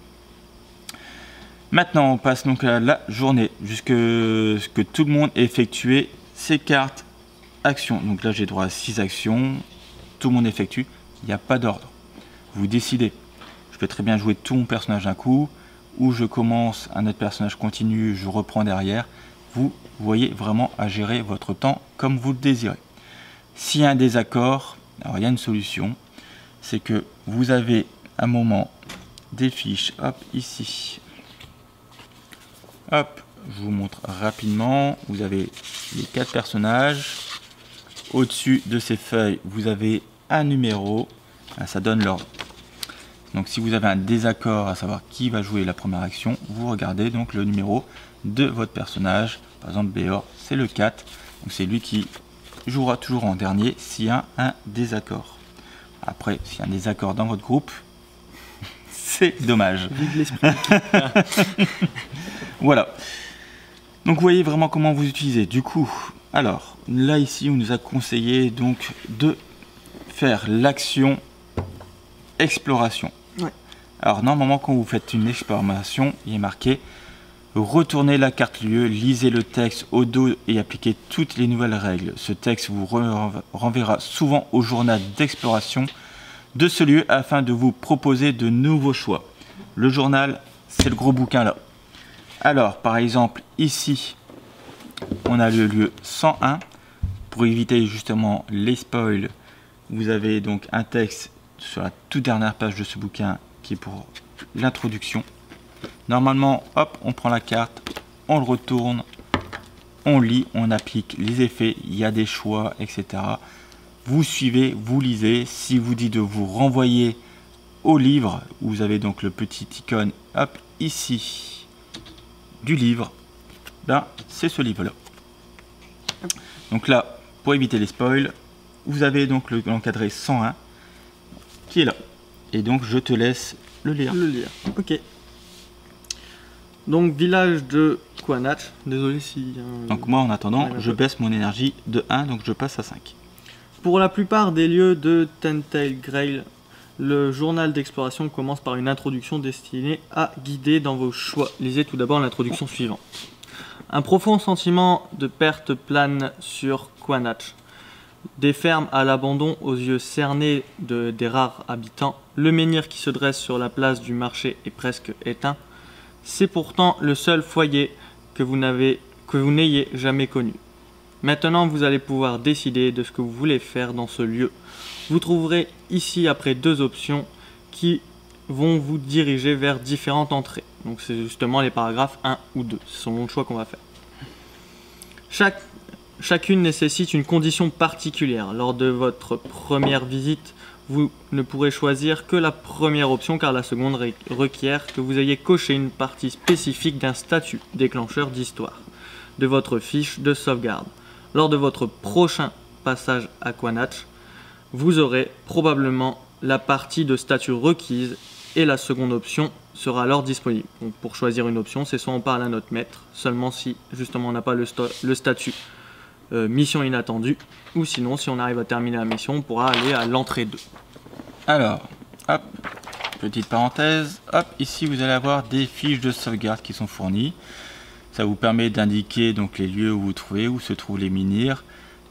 Maintenant, on passe donc à la journée, jusqu'à ce que tout le monde ait effectué ses cartes actions. Donc là, j'ai droit à 6 actions. Tout le monde effectue. Il n'y a pas d'ordre. Vous décidez. Je peux très bien jouer tout mon personnage d'un coup, ou je commence un autre personnage continue, je reprends derrière. Vous voyez vraiment à gérer votre temps comme vous le désirez. S'il y a un désaccord, alors il y a une solution. C'est que vous avez un moment des fiches, hop, ici. Hop, je vous montre rapidement. Vous avez les 4 personnages. Au-dessus de ces feuilles, vous avez un numéro. Ça donne l'ordre. Donc si vous avez un désaccord à savoir qui va jouer la première action, vous regardez donc le numéro de votre personnage. Par exemple, Béor, c'est le 4. Donc c'est lui qui jouera toujours en dernier s'il y a un désaccord. Après, s'il y a un désaccord dans votre groupe, c'est dommage. Vive l'esprit. Voilà. Donc vous voyez vraiment comment vous utilisez. Du coup, alors là ici, on nous a conseillé donc de faire l'action exploration. Ouais. Alors normalement, quand vous faites une exploration, il est marqué retournez la carte lieu, lisez le texte au dos et appliquez toutes les nouvelles règles. Ce texte vous renverra souvent au journal d'exploration de ce lieu afin de vous proposer de nouveaux choix. Le journal, c'est le gros bouquin là. Alors, par exemple, ici, on a le lieu 101. Pour éviter justement les spoils, vous avez donc un texte sur la toute dernière page de ce bouquin qui est pour l'introduction. Normalement, hop, on prend la carte, on le retourne, on lit, on applique les effets, il y a des choix, etc. Vous suivez, vous lisez. Si vous dit de vous renvoyer au livre, vous avez donc le petit icône, hop, ici, du livre. Là, c'est ce livre-là. Donc là, pour éviter les spoils, vous avez donc l'encadré 101 qui est là. Et donc, je te laisse le lire. Le lire, ok. Donc, village de Quanat. Désolé si... Donc moi, en attendant, je baisse mon énergie de 1, donc je passe à 5. Pour la plupart des lieux de Ten-Tailed Grail, le journal d'exploration commence par une introduction destinée à guider dans vos choix. Lisez tout d'abord l'introduction suivante. Un profond sentiment de perte plane sur Quanat. Des fermes à l'abandon aux yeux cernés des rares habitants, le menhir qui se dresse sur la place du marché est presque éteint. C'est pourtant le seul foyer que vous n'ayez jamais connu. Maintenant, vous allez pouvoir décider de ce que vous voulez faire dans ce lieu. Vous trouverez ici après 2 options qui vont vous diriger vers différentes entrées. Donc c'est justement les paragraphes 1 ou 2, c'est selon le choix qu'on va faire. Chacune nécessite une condition particulière. Lors de votre première visite, vous ne pourrez choisir que la première option car la seconde requiert que vous ayez coché une partie spécifique d'un statut déclencheur d'histoire de votre fiche de sauvegarde. Lors de votre prochain passage à Quanat, vous aurez probablement la partie de statut requise et la seconde option sera alors disponible. Donc pour choisir une option, c'est soit on parle à notre maître, seulement si justement on n'a pas le statut mission inattendue, ou sinon si on arrive à terminer la mission, on pourra aller à l'entrée 2. Alors, hop, petite parenthèse, hop, ici vous allez avoir des fiches de sauvegarde qui sont fournies. Ça vous permet d'indiquer donc les lieux où vous trouvez, où se trouvent les menhirs.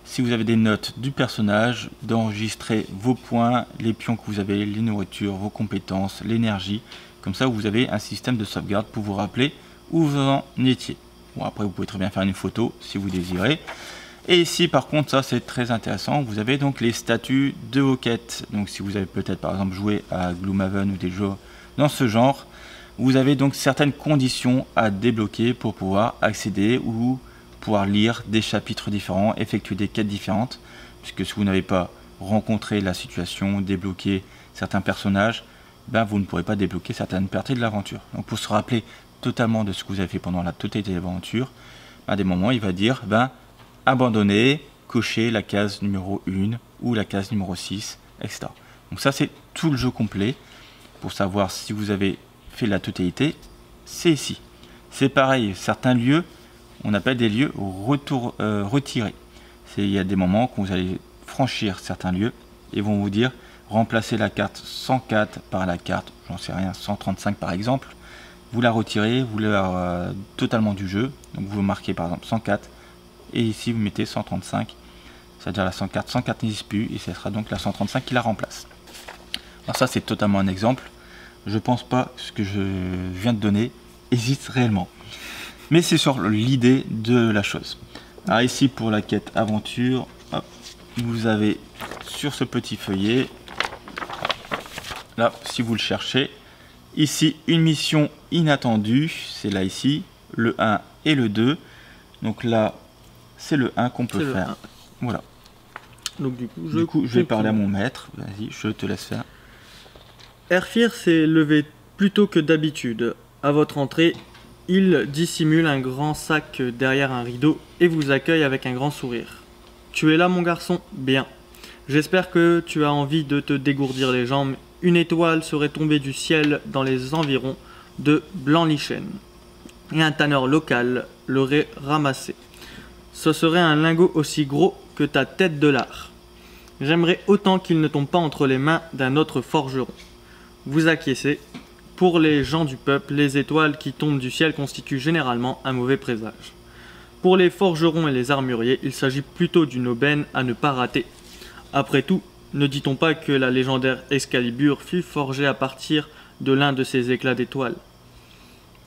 Si vous avez des notes du personnage, d'enregistrer vos points, les pions que vous avez, les nourritures, vos compétences, l'énergie. Comme ça, vous avez un système de sauvegarde pour vous rappeler où vous en étiez. Bon, après, vous pouvez très bien faire une photo si vous désirez. Et ici, par contre, ça c'est très intéressant. Vous avez donc les statuts de vos quêtes. Donc, si vous avez peut-être par exemple joué à Gloomhaven ou des jeux dans ce genre, vous avez donc certaines conditions à débloquer pour pouvoir accéder ou pouvoir lire des chapitres différents, effectuer des quêtes différentes. Puisque si vous n'avez pas rencontré la situation, débloqué certains personnages, ben, vous ne pourrez pas débloquer certaines parties de l'aventure. Donc, pour se rappeler totalement de ce que vous avez fait pendant la totalité de l'aventure, à des moments il va dire abandonner, cocher la case numéro 1 ou la case numéro 6, etc. Donc ça c'est tout le jeu complet. Pour savoir si vous avez fait la totalité, c'est ici. C'est pareil, certains lieux, on appelle des lieux retirés. Il y a des moments où vous allez franchir certains lieux et vont vous dire remplacer la carte 104 par la carte, j'en sais rien, 135 par exemple. Vous la retirez, vous la totalement du jeu. Donc vous marquez par exemple 104 et ici vous mettez 135, c'est-à-dire la 104 n'existe plus et ce sera donc la 135 qui la remplace. Alors ça c'est totalement un exemple. Je pense pas que ce que je viens de donner existe réellement, mais c'est sur l'idée de la chose. Alors ici pour la quête aventure, hop, vous avez sur ce petit feuillet, là si vous le cherchez. Ici, une mission inattendue, c'est là ici, le 1 et le 2. Donc là, c'est le 1 qu'on peut faire. Voilà. Donc du coup, je vais parler à mon maître. Vas-y, je te laisse faire. Airfir s'est levé plus tôt que d'habitude. À votre entrée, il dissimule un grand sac derrière un rideau et vous accueille avec un grand sourire. Tu es là, mon garçon? Bien. J'espère que tu as envie de te dégourdir les jambes. Une étoile serait tombée du ciel dans les environs de Blanlichen, et un tanneur local l'aurait ramassé. Ce serait un lingot aussi gros que ta tête de lard. J'aimerais autant qu'il ne tombe pas entre les mains d'un autre forgeron. Vous acquiescez. Pour les gens du peuple, les étoiles qui tombent du ciel constituent généralement un mauvais présage. Pour les forgerons et les armuriers, il s'agit plutôt d'une aubaine à ne pas rater. Après tout, ne dit-on pas que la légendaire Excalibur fut forgée à partir de l'un de ces éclats d'étoiles?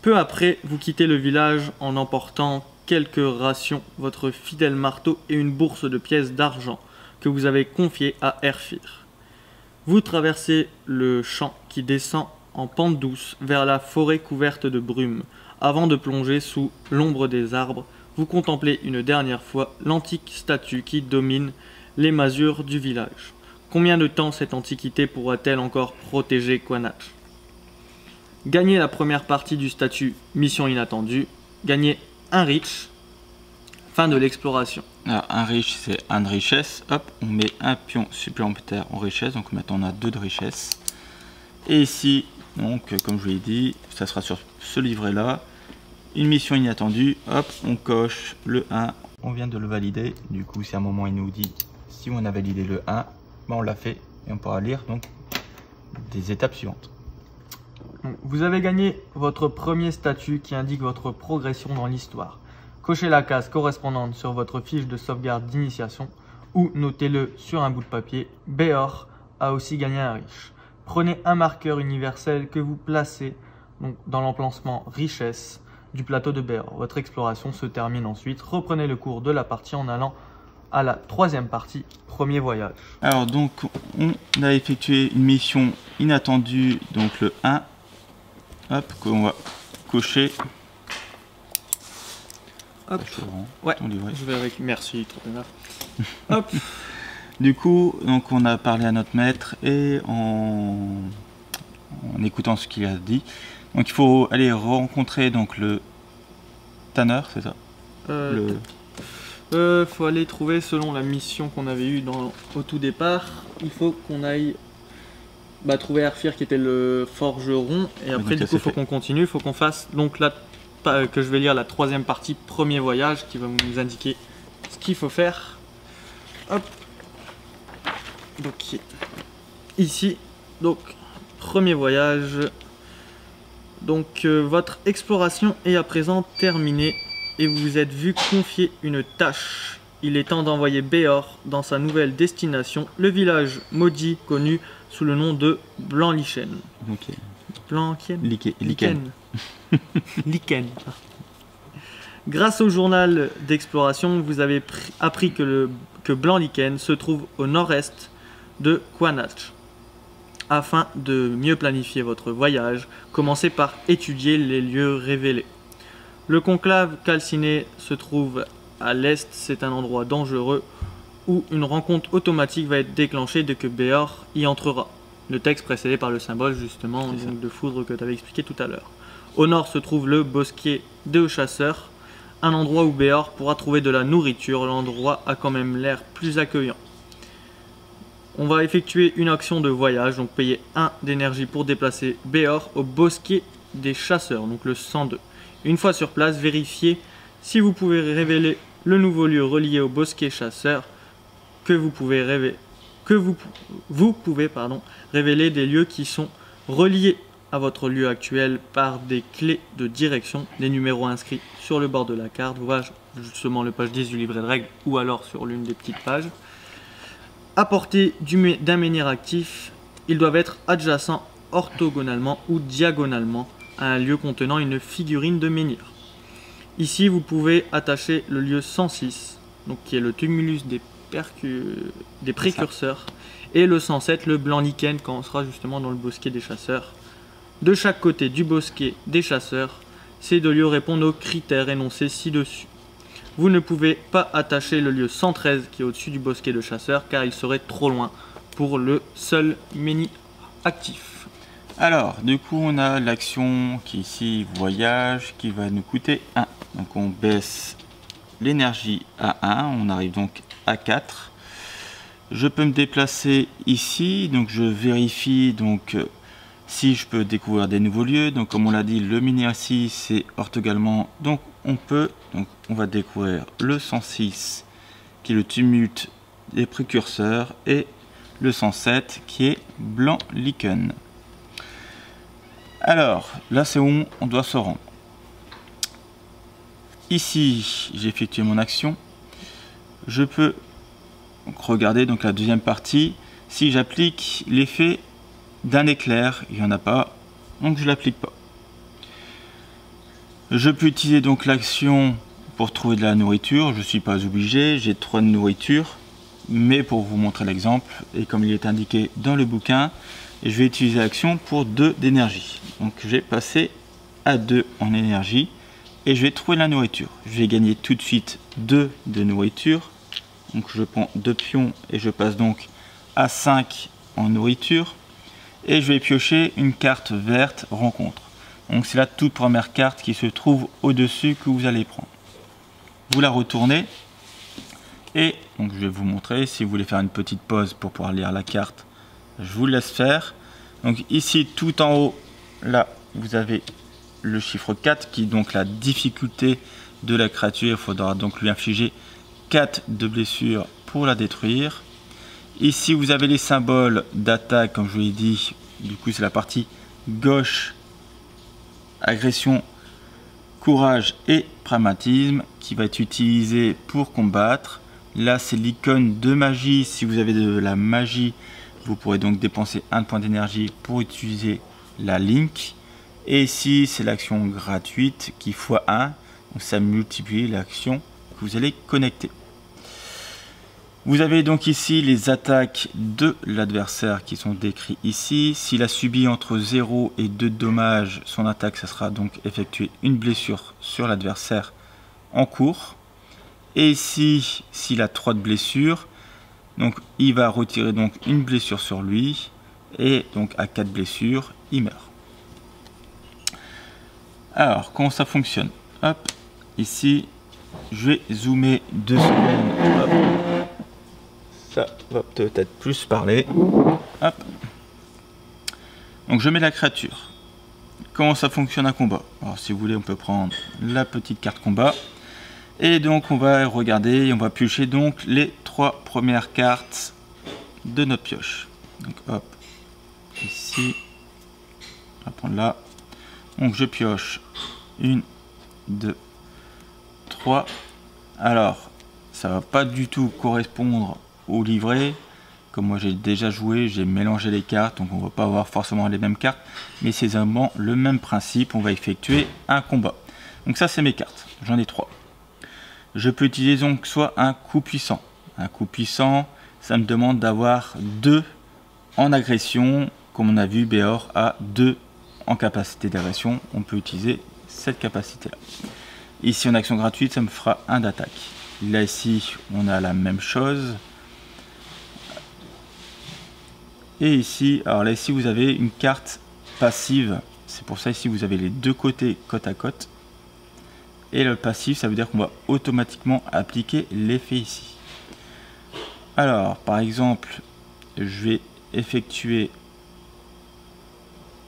Peu après, vous quittez le village en emportant quelques rations, votre fidèle marteau et une bourse de pièces d'argent que vous avez confiée à Airfir. Vous traversez le champ qui descend en pente douce vers la forêt couverte de brume. Avant de plonger sous l'ombre des arbres, vous contemplez une dernière fois l'antique statue qui domine les masures du village. Combien de temps cette antiquité pourra-t-elle encore protéger Quanach? Gagnez la première partie du statut Mission inattendue. Gagnez un riche. Fin de l'exploration. Alors un riche c'est un de richesse. Hop, on met un pion supplémentaire en richesse. Donc maintenant on a 2 de richesse. Et ici, donc comme je vous l'ai dit, ça sera sur ce livret là. Une mission inattendue. Hop, on coche le 1. On vient de le valider. Du coup, si à un moment il nous dit si on a validé le 1. On l'a fait et on pourra lire donc des étapes suivantes. Vous avez gagné votre premier statut qui indique votre progression dans l'histoire. Cochez la case correspondante sur votre fiche de sauvegarde d'initiation ou notez-le sur un bout de papier. Béor a aussi gagné un riche. Prenez un marqueur universel que vous placez donc, dans l'emplacement richesse du plateau de Béor. Votre exploration se termine ensuite. Reprenez le cours de la partie en allant à la 3e partie, premier voyage. Alors donc on a effectué une mission inattendue, donc le 1, hop, qu'on va cocher. Hop, ouais, je vais avec, merci, trop bien. Hop. Du coup, donc on a parlé à notre maître et en écoutant ce qu'il a dit, donc il faut aller rencontrer donc le tanneur, c'est ça? Faut aller trouver selon la mission qu'on avait eue au tout départ. Il faut qu'on aille trouver Airfir qui était le forgeron. Et après, du coup, il faut qu'on continue. Il faut qu'on fasse donc là que je vais lire la 3e partie, premier voyage, qui va nous indiquer ce qu'il faut faire. Hop. Donc ici, donc premier voyage. Donc votre exploration est à présent terminée. et vous vous êtes vu confier une tâche. Il est temps d'envoyer Béor dans sa nouvelle destination, le village maudit connu sous le nom de Blanc-Lichen. Ok. Blanc-Lichen Lichen. Lichen. Grâce au journal d'exploration, vous avez appris que Blanc-Lichen se trouve au nord-est de Quanach. Afin de mieux planifier votre voyage, commencez par étudier les lieux révélés. Le conclave calciné se trouve à l'est, c'est un endroit dangereux où une rencontre automatique va être déclenchée dès que Béor y entrera. Le texte précédé par le symbole justement donc, de foudre que tu avais expliqué tout à l'heure. Au nord se trouve le bosquet de chasseurs, un endroit où Béor pourra trouver de la nourriture. L'endroit a quand même l'air plus accueillant. On va effectuer une action de voyage, donc payer 1 d'énergie pour déplacer Béor au bosquet des chasseurs, donc le 102. Une fois sur place, vérifiez si vous pouvez révéler le nouveau lieu relié au bosquet chasseur, vous pouvez révéler des lieux qui sont reliés à votre lieu actuel par des clés de direction, des numéros inscrits sur le bord de la carte, voilà justement le page 10 du livret de règles ou alors sur l'une des petites pages. À portée d'un menhir actif, ils doivent être adjacents orthogonalement ou diagonalement à un lieu contenant une figurine de menhir. Ici, vous pouvez attacher le lieu 106, donc qui est le tumulus des précurseurs, et le 107, le Blanc-Lichen, quand on sera justement dans le bosquet des chasseurs. De chaque côté du bosquet des chasseurs, ces deux lieux répondent aux critères énoncés ci-dessus. Vous ne pouvez pas attacher le lieu 113 qui est au-dessus du bosquet de chasseurs car il serait trop loin pour le seul menhir actif. Alors, du coup, on a l'action qui est ici, voyage, qui va nous coûter 1. Donc, on baisse l'énergie à 1. On arrive donc à 4. Je peux me déplacer ici. Donc, je vérifie donc si je peux découvrir des nouveaux lieux. Donc, comme on l'a dit, le menhir ici, c'est orthogonalement. Donc, on va découvrir le 106, qui est le tumulte des précurseurs, et le 107, qui est Blanc-Lichen. Alors, là c'est où on doit se rendre. Ici, j'ai effectué mon action. Je peux donc regarder donc la deuxième partie. Si j'applique l'effet d'un éclair, il n'y en a pas, donc je ne l'applique pas. Je peux utiliser donc l'action pour trouver de la nourriture. Je ne suis pas obligé, j'ai 3 de nourriture, mais pour vous montrer l'exemple, et comme il est indiqué dans le bouquin, je vais utiliser l'action pour 2 d'énergie. Donc je vais passer à 2 en énergie et je vais trouver de la nourriture. Je vais gagner tout de suite 2 de nourriture. Donc je prends 2 pions et je passe donc à 5 en nourriture. Et je vais piocher une carte verte rencontre. Donc c'est la toute première carte qui se trouve au-dessus que vous allez prendre. Vous la retournez et donc je vais vous montrer. Si vous voulez faire une petite pause pour pouvoir lire la carte, je vous laisse faire. Donc ici tout en haut, là vous avez le chiffre 4 qui est donc la difficulté de la créature. Il faudra donc lui infliger 4 de blessures pour la détruire. Ici vous avez les symboles d'attaque comme je vous l'ai dit. Du coup c'est la partie gauche, agression, courage et pragmatisme qui va être utilisé pour combattre. Là c'est l'icône de magie. Si vous avez de la magie, vous pourrez donc dépenser 1 point d'énergie pour utiliser la Link. Et ici c'est l'action gratuite qui x1, donc ça multiplie l'action que vous allez connecter. Vous avez donc ici les attaques de l'adversaire qui sont décrites ici. S'il a subi entre 0 et 2 dommages, son attaque, ça sera donc effectuer une blessure sur l'adversaire en cours. Et ici, s'il a 3 de blessures, donc il va retirer donc une blessure sur lui. Et donc à 4 blessures, il meurt. Alors, comment ça fonctionne? Hop, ici, je vais zoomer 2 secondes. Hop. Ça va peut-être plus parler. Hop. Donc je mets la créature. Comment ça fonctionne un combat? Alors si vous voulez on peut prendre la petite carte combat. Et donc on va regarder et on va piocher donc les 3 premières cartes de notre pioche. Donc hop. Ici. On va prendre là. Donc je pioche 1, 2, 3. Alors, ça va pas du tout correspondre au livret. Comme moi j'ai déjà joué, j'ai mélangé les cartes, donc on va pas avoir forcément les mêmes cartes, mais c'est vraiment le même principe. On va effectuer un combat. Donc ça, c'est mes cartes. J'en ai 3. Je peux utiliser donc soit un coup puissant. Un coup puissant, ça me demande d'avoir 2 en agression. Comme on a vu, Béor a 2 en capacité d'agression. On peut utiliser cette capacité-là. Ici, en action gratuite, ça me fera 1 d'attaque. Là, ici, on a la même chose. Et ici, alors là, ici, vous avez une carte passive. C'est pour ça, ici, vous avez les deux côtés côte à côte. Et le passif, ça veut dire qu'on va automatiquement appliquer l'effet ici. Alors, par exemple, je vais effectuer...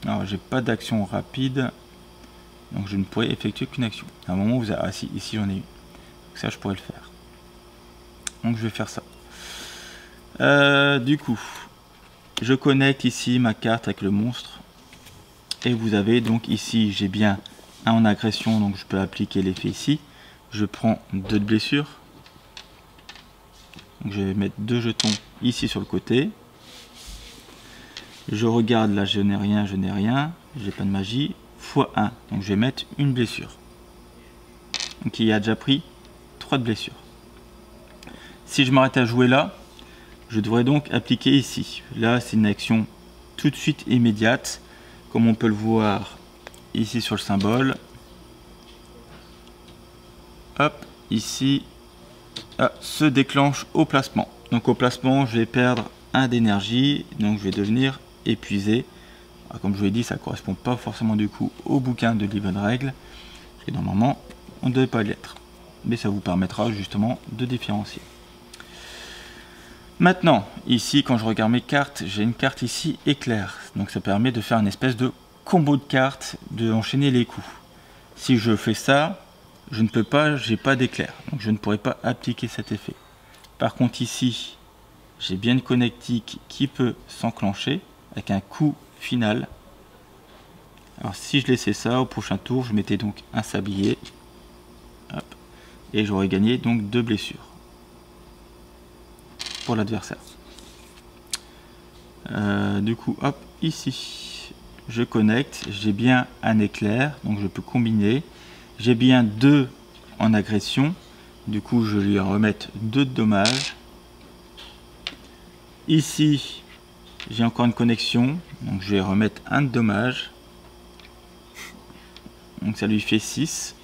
Alors, j'ai pas d'action rapide. Donc, je ne pourrais effectuer qu'une action. À un moment, vous avez... Ah, si, ici, j'en ai eu. Donc, ça, je pourrais le faire. Donc, je vais faire ça. Du coup, je connecte ici ma carte avec le monstre. Et vous avez donc ici, j'ai bien un en agression, donc je peux appliquer l'effet ici. Je prends 2 de blessure. Donc je vais mettre 2 jetons ici sur le côté. Je regarde, là je n'ai rien, j'ai pas de magie. x1, donc je vais mettre une blessure. Donc il a déjà pris 3 de blessure. Si je m'arrête à jouer là, je devrais donc appliquer ici. Là c'est une action tout de suite immédiate, comme on peut le voir ici sur le symbole. Hop, ici, se déclenche au placement. Donc au placement, je vais perdre 1 d'énergie, donc je vais devenir épuisé. Alors, comme je vous l'ai dit, ça ne correspond pas forcément du coup au bouquin de livre de règles. Et normalement, on ne devait pas l'être. Mais ça vous permettra justement de différencier. Maintenant, ici, quand je regarde mes cartes, j'ai une carte ici éclair. Donc ça permet de faire une espèce de combo de cartes, de enchaîner les coups. Si je fais ça, je ne peux pas, j'ai pas d'éclair. Donc je ne pourrai pas appliquer cet effet. Par contre ici, j'ai bien une connectique qui peut s'enclencher avec un coup final. Alors si je laissais ça, au prochain tour, je mettais donc un sablier. Hop, et j'aurais gagné donc 2 blessures pour l'adversaire. Du coup, hop, ici, je connecte, j'ai bien un éclair, donc je peux combiner. J'ai bien 2 en agression, du coup je vais lui remettre 2 de dommages. Ici, j'ai encore une connexion, donc je vais remettre 1 de dommage. Donc ça lui fait 6.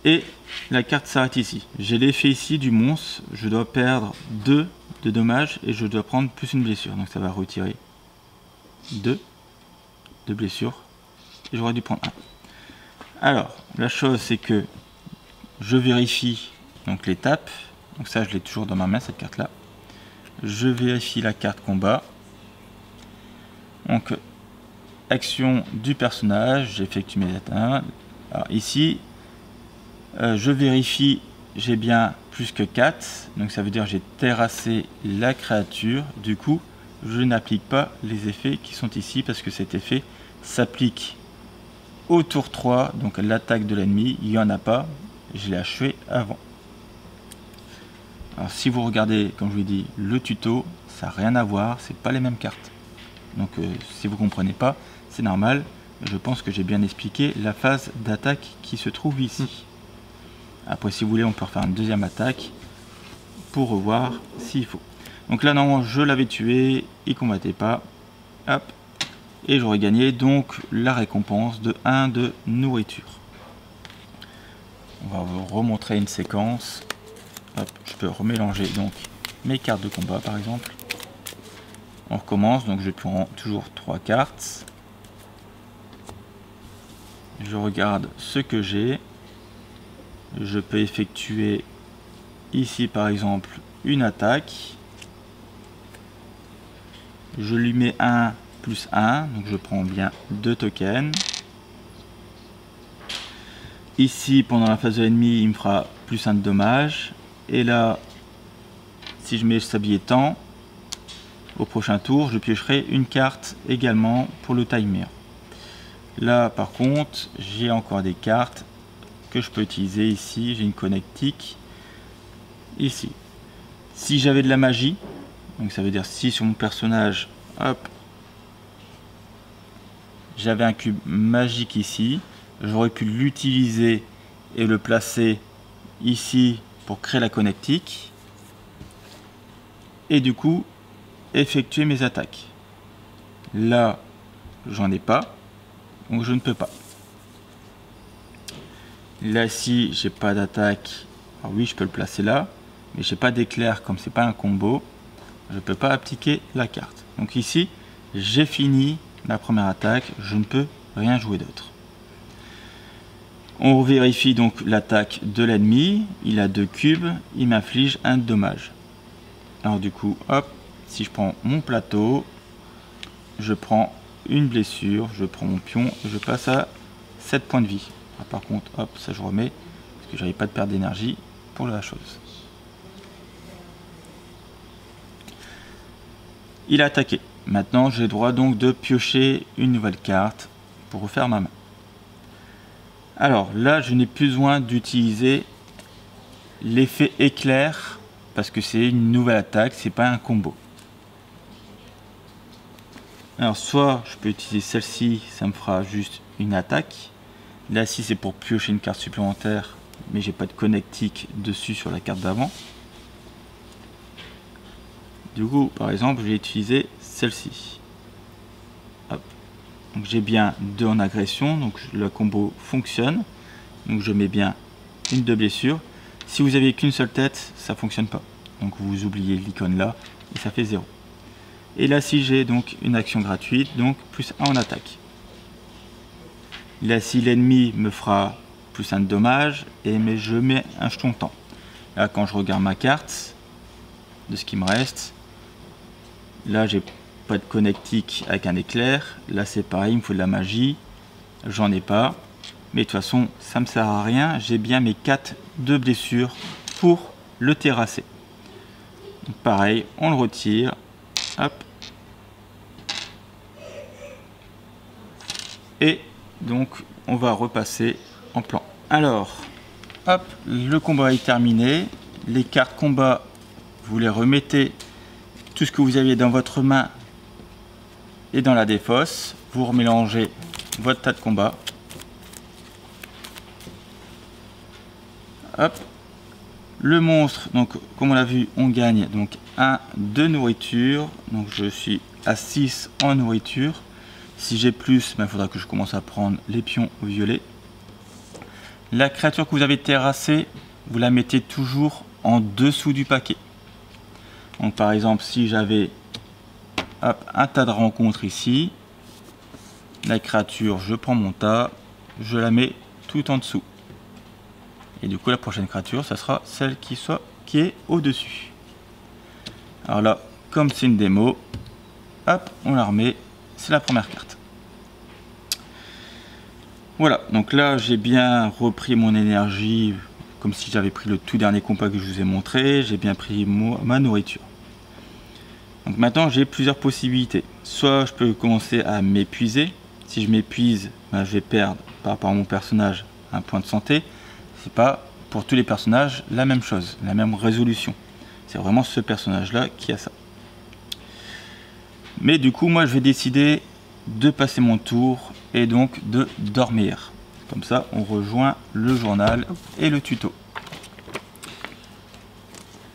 Et la carte s'arrête ici. J'ai l'effet ici du monstre, je dois perdre 2 de dommages et je dois prendre plus une blessure. Donc ça va retirer 2 de blessure et j'aurais dû prendre 1. Alors, la chose c'est que je vérifie donc l'étape. Donc ça je l'ai toujours dans ma main cette carte là. Je vérifie la carte combat. Donc action du personnage, j'effectue mes atteintes. Alors ici, je vérifie, j'ai bien plus que 4, donc ça veut dire j'ai terrassé la créature. Du coup, je n'applique pas les effets qui sont ici parce que cet effet s'applique au tour 3, donc l'attaque de l'ennemi, il n'y en a pas, je l'ai achevé avant. Alors si vous regardez, comme je vous ai dit, le tuto, ça n'a rien à voir, c'est pas les mêmes cartes. Donc si vous comprenez pas, c'est normal, je pense que j'ai bien expliqué la phase d'attaque qui se trouve ici. Après si vous voulez on peut refaire une deuxième attaque pour revoir s'il faut. Donc là non, je l'avais tué, il combattait pas. Hop. Et j'aurais gagné donc la récompense de 1 de nourriture. On va vous remontrer une séquence. Hop, je peux remélanger donc mes cartes de combat par exemple. On recommence, donc je prends toujours 3 cartes. Je regarde ce que j'ai. Je peux effectuer ici par exemple une attaque. Je lui mets 1 plus 1, donc je prends bien 2 tokens. Ici pendant la phase de l'ennemi il me fera plus 1 de dommage. Et là si je mets le sablier temps, au prochain tour je piocherai une carte également pour le timer. Là par contre j'ai encore des cartes que je peux utiliser ici. J'ai une connectique ici. Si j'avais de la magie, donc ça veut dire si sur mon personnage, hop, j'avais un cube magique ici, j'aurais pu l'utiliser et le placer ici pour créer la connectique et du coup effectuer mes attaques. Là, j'en ai pas, donc je ne peux pas. Là, si j'ai pas d'attaque, alors oui, je peux le placer là, mais j'ai pas d'éclair, comme c'est pas un combo, je peux pas appliquer la carte. Donc ici, j'ai fini la première attaque, je ne peux rien jouer d'autre. On vérifie donc l'attaque de l'ennemi, il a 2 cubes, il m'inflige un dommage. Alors du coup, hop, si je prends mon plateau, je prends une blessure, je prends mon pion, je passe à 7 points de vie. Ah, par contre, hop, ça je remets, parce que j'avais pas de perte d'énergie pour la chose. Il a attaqué. Maintenant, j'ai le droit donc de piocher une nouvelle carte pour refaire ma main. Alors là, je n'ai plus besoin d'utiliser l'effet éclair parce que c'est une nouvelle attaque, c'est pas un combo. Alors soit je peux utiliser celle-ci, ça me fera juste une attaque. Là, si c'est pour piocher une carte supplémentaire, mais j'ai pas de connectique dessus sur la carte d'avant. Du coup, par exemple, je vais utiliser celle-ci. Donc j'ai bien 2 en agression, donc le combo fonctionne. Donc je mets bien une de blessure. Si vous avez qu'une seule tête, ça fonctionne pas. Donc vous oubliez l'icône là et ça fait 0. Et là, si j'ai donc une action gratuite, donc plus 1 en attaque. Là, si l'ennemi me fera plus 1 de dommage, mais je mets un jeton temps. Là, quand je regarde ma carte de ce qui me reste, là j'ai pas de connectique avec un éclair. Là c'est pareil, il me faut de la magie, j'en ai pas, mais de toute façon ça me sert à rien. J'ai bien mes 4 de blessures pour le terrasser. Donc, pareil, on le retire, hop, et donc on va repasser en plan. Alors hop, le combat est terminé. Les cartes combat, vous les remettez, tout ce que vous aviez dans votre main et dans la défausse, vous remélangez votre tas de combat. Hop. Le monstre, donc comme on l'a vu, on gagne donc 1 de nourriture. Donc je suis à 6 en nourriture. Si j'ai plus, il faudra que je commence à prendre les pions violets. La créature que vous avez terrassée, vous la mettez toujours en dessous du paquet. Donc par exemple, si j'avais un tas de rencontres ici, la créature, je prends mon tas, je la mets tout en dessous. Et du coup, la prochaine créature, ça sera celle qui est au-dessus. Alors là, comme c'est une démo, hop, on la remet, c'est la première carte. Voilà, donc là, j'ai bien repris mon énergie, comme si j'avais pris le tout dernier combat que je vous ai montré, j'ai bien pris ma nourriture. Donc maintenant j'ai plusieurs possibilités. Soit je peux commencer à m'épuiser. Si je m'épuise, je vais perdre par rapport à mon personnage un point de santé. C'est pas pour tous les personnages la même chose, la même résolution. C'est vraiment ce personnage là qui a ça. Mais du coup moi je vais décider de passer mon tour et donc de dormir. Comme ça on rejoint le journal et le tuto.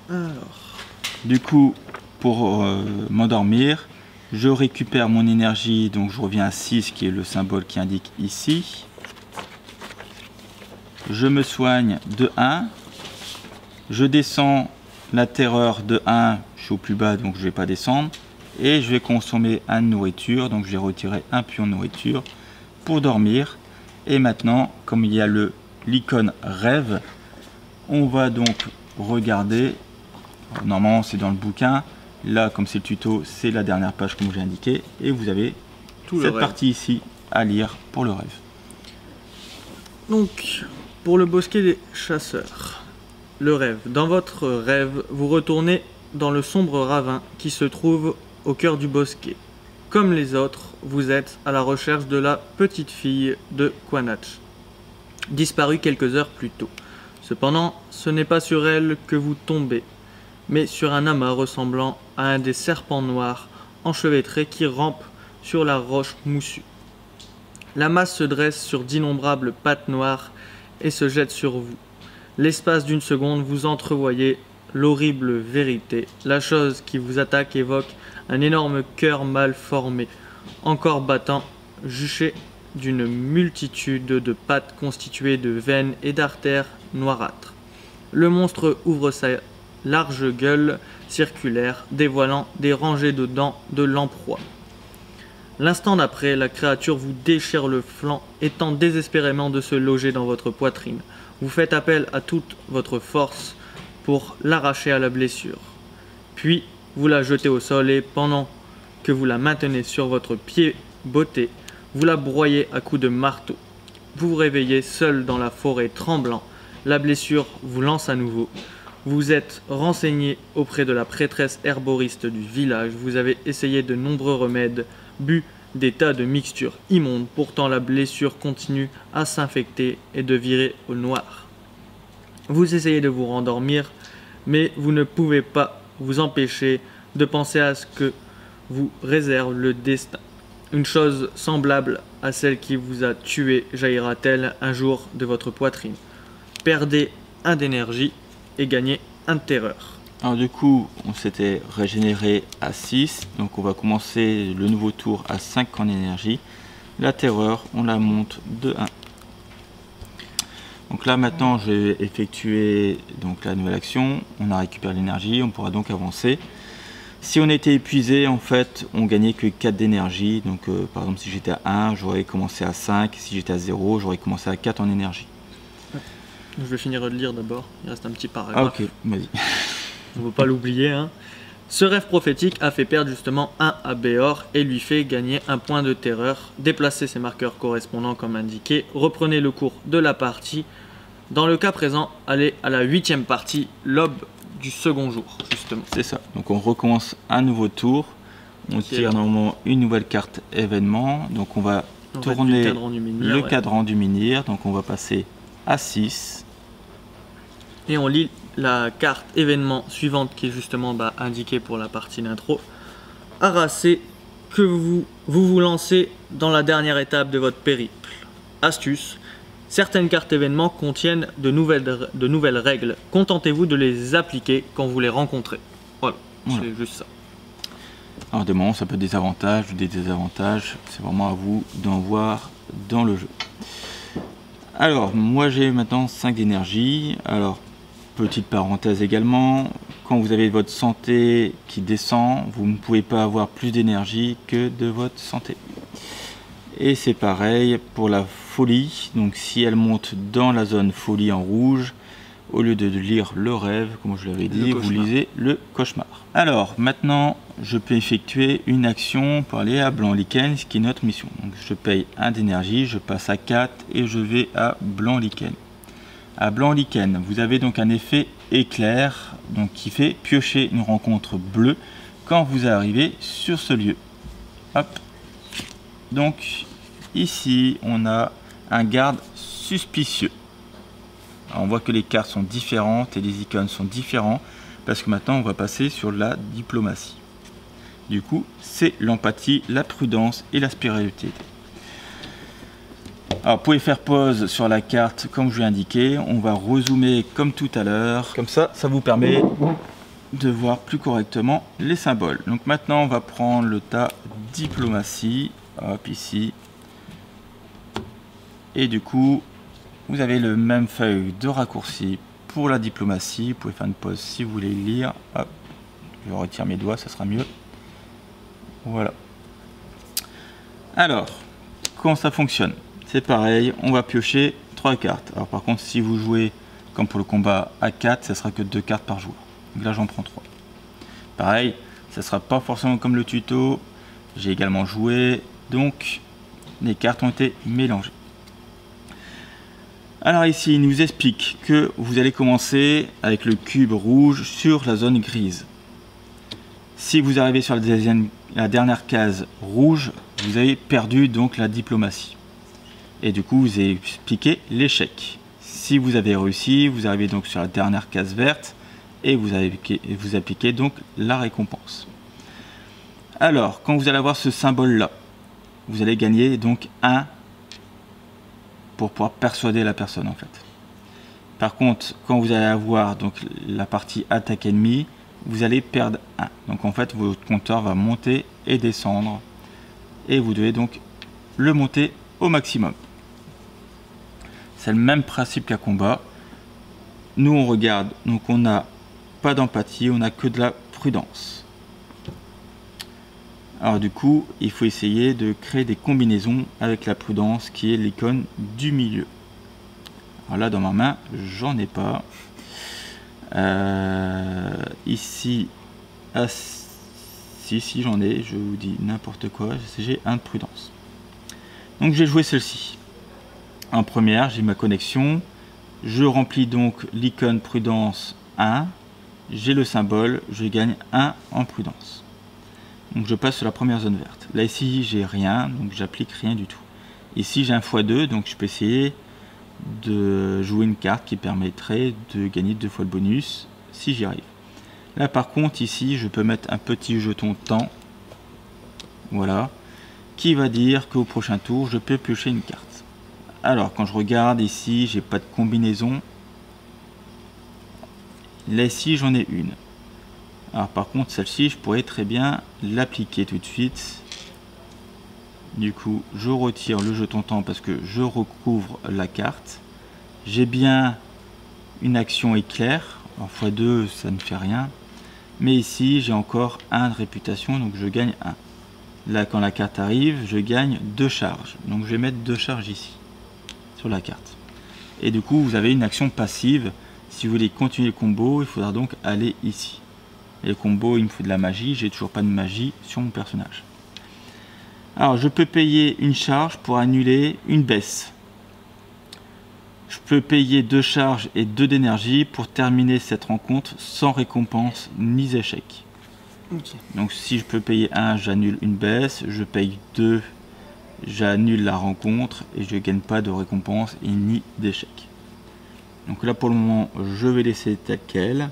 Alors, du coup pour m'endormir, je récupère mon énergie, donc je reviens à 6 qui est le symbole qui indique ici. Je me soigne de 1, je descends la terreur de 1, je suis au plus bas donc je ne vais pas descendre, et je vais consommer 1 de nourriture, donc je vais retirer un pion de nourriture pour dormir. Et maintenant, comme il y a l'icône rêve, on va donc regarder, normalement c'est dans le bouquin, là comme c'est le tuto, c'est la dernière page comme j'ai indiqué, et vous avez toute cette partie ici à lire pour le rêve. Donc, pour le bosquet des chasseurs, le rêve. Dans votre rêve, vous retournez dans le sombre ravin qui se trouve au cœur du bosquet. Comme les autres, vous êtes à la recherche de la petite fille de Quanach. disparue quelques heures plus tôt. Cependant, ce n'est pas sur elle que vous tombez, mais sur un amas ressemblant à un des serpents noirs enchevêtrés qui rampent sur la roche moussue. La masse se dresse sur d'innombrables pattes noires et se jette sur vous. L'espace d'une seconde, vous entrevoyez l'horrible vérité. La chose qui vous attaque évoque un énorme cœur mal formé, encore battant, juché d'une multitude de pattes constituées de veines et d'artères noirâtres. Le monstre ouvre sa large gueule circulaire, dévoilant des rangées de dents de lamproie. L'instant d'après, la créature vous déchire le flanc et tente désespérément de se loger dans votre poitrine. Vous faites appel à toute votre force pour l'arracher à la blessure. Puis, vous la jetez au sol et, pendant que vous la maintenez sur votre pied botté, vous la broyez à coups de marteau. Vous vous réveillez seul dans la forêt tremblant. La blessure vous lance à nouveau. Vous êtes renseigné auprès de la prêtresse herboriste du village. Vous avez essayé de nombreux remèdes, bu des tas de mixtures immondes. Pourtant, la blessure continue à s'infecter et de virer au noir. Vous essayez de vous rendormir, mais vous ne pouvez pas vous empêcher de penser à ce que vous réserve le destin. Une chose semblable à celle qui vous a tué jaillira-t-elle un jour de votre poitrine. Perdez 1 d'énergie et gagnez 1 de terreur. Alors du coup, on s'était régénéré à 6, donc on va commencer le nouveau tour à 5 en énergie. La terreur, on la monte de 1. Donc là maintenant, je vais effectuer donc la nouvelle action. On a récupéré l'énergie, on pourra donc avancer. Si on était épuisé, en fait, on gagnait que 4 d'énergie. Donc par exemple, si j'étais à 1, j'aurais commencé à 5. Si j'étais à 0, j'aurais commencé à 4 en énergie. Je vais finir de le lire d'abord, il reste un petit paragraphe. Ah ok, vas-y. Il ne faut pas l'oublier. Hein. Ce rêve prophétique a fait perdre justement 1 à Béor et lui fait gagner 1 point de terreur. Déplacez ces marqueurs correspondants comme indiqué. Reprenez le cours de la partie. Dans le cas présent, allez à la 8e partie, l'aube du second jour, justement. C'est ça. Donc on recommence un nouveau tour. On tire normalement une nouvelle carte événement. Donc on va tourner le cadran du menhir. Donc on va passer à 6. Et on lit la carte événement suivante qui est justement indiquée pour la partie d'intro. Harassez que vous lancez dans la dernière étape de votre périple. Astuce. Certaines cartes événements contiennent de nouvelles règles. Contentez-vous de les appliquer quand vous les rencontrez. Voilà. C'est juste ça. Alors des moments, ça peut être des avantages ou des désavantages. C'est vraiment à vous d'en voir dans le jeu. Alors, moi j'ai maintenant 5 d'énergie. Alors, petite parenthèse également, quand vous avez votre santé qui descend, vous ne pouvez pas avoir plus d'énergie que de votre santé. Et c'est pareil pour la folie. Donc si elle monte dans la zone folie en rouge, au lieu de lire le rêve, comme je l'avais dit, vous lisez le cauchemar. Alors maintenant, je peux effectuer une action pour aller à Blanc-Lichen, ce qui est notre mission. Donc je paye 1 d'énergie, je passe à 4 et je vais à Blanc-Lichen. À Blanc-Lichen, vous avez donc un effet éclair, donc qui fait piocher une rencontre bleue quand vous arrivez sur ce lieu. Hop. Donc ici, on a un garde suspicieux. Alors, on voit que les cartes sont différentes et les icônes sont différents parce que maintenant on va passer sur la diplomatie. Du coup, c'est l'empathie, la prudence et la spiritualité. Alors, vous pouvez faire pause sur la carte comme je l'ai indiqué. On va rezoomer comme tout à l'heure. Comme ça, ça vous permet de voir plus correctement les symboles. Donc maintenant, on va prendre le tas diplomatie. Hop, ici. Et du coup, vous avez le même feuille de raccourci pour la diplomatie. Vous pouvez faire une pause si vous voulez lire. Hop, je retire mes doigts, ça sera mieux. Voilà. Alors, comment ça fonctionne? C'est pareil, on va piocher 3 cartes. Alors par contre, si vous jouez comme pour le combat à 4, ça sera que 2 cartes par joueur. Donc là, j'en prends 3. Pareil, ça sera pas forcément comme le tuto. J'ai également joué, donc les cartes ont été mélangées. Alors ici, il nous explique que vous allez commencer avec le cube rouge sur la zone grise. Si vous arrivez sur la dernière case rouge, vous avez perdu donc la diplomatie. Et du coup, vous avez expliqué l'échec. Si vous avez réussi, vous arrivez donc sur la dernière case verte et vous appliquez donc la récompense. Alors, quand vous allez avoir ce symbole-là, vous allez gagner donc 1 pour pouvoir persuader la personne en fait. Par contre, quand vous allez avoir donc la partie attaque ennemie, vous allez perdre 1. Donc en fait, votre compteur va monter et descendre. Et vous devez donc le monter au maximum. C'est le même principe qu'à combat. Nous on regarde, donc on n'a pas d'empathie, on n'a que de la prudence. Alors du coup, il faut essayer de créer des combinaisons avec la prudence qui est l'icône du milieu. Alors là dans ma main, j'en ai pas. Ici, si j'en ai, je vous dis n'importe quoi, j'ai un de prudence. Donc j'ai joué celle-ci. En première, j'ai ma connexion. Je remplis donc l'icône prudence 1. J'ai le symbole, je gagne 1 en prudence. Donc je passe sur la première zone verte. Là ici, j'ai rien, donc j'applique rien du tout. Ici, j'ai un x2, donc je peux essayer de jouer une carte qui permettrait de gagner 2 fois le bonus si j'y arrive. Là par contre, ici, je peux mettre un petit jeton temps. Voilà. Qui va dire qu'au prochain tour, je peux piocher une carte. Alors, quand je regarde ici, j'ai pas de combinaison. Là, ici, j'en ai une. Alors, par contre, celle-ci, je pourrais très bien l'appliquer tout de suite. Du coup, je retire le jeton temps parce que je recouvre la carte. J'ai bien une action éclair. Alors, x2, ça ne fait rien. Mais ici, j'ai encore 1 de réputation, donc je gagne 1. Là, quand la carte arrive, je gagne 2 charges. Donc, je vais mettre 2 charges ici, sur la carte. Et du coup, vous avez une action passive. Si vous voulez continuer le combo, il faudra donc aller ici. Et le combo, il me faut de la magie. J'ai toujours pas de magie sur mon personnage. Alors, je peux payer une charge pour annuler une baisse. Je peux payer 2 charges et 2 d'énergie pour terminer cette rencontre sans récompense ni échec. Okay. Donc si je peux payer 1, j'annule une baisse, je paye 2, j'annule la rencontre et je ne gagne pas de récompense et ni d'échec. Donc là pour le moment, je vais laisser tel quel.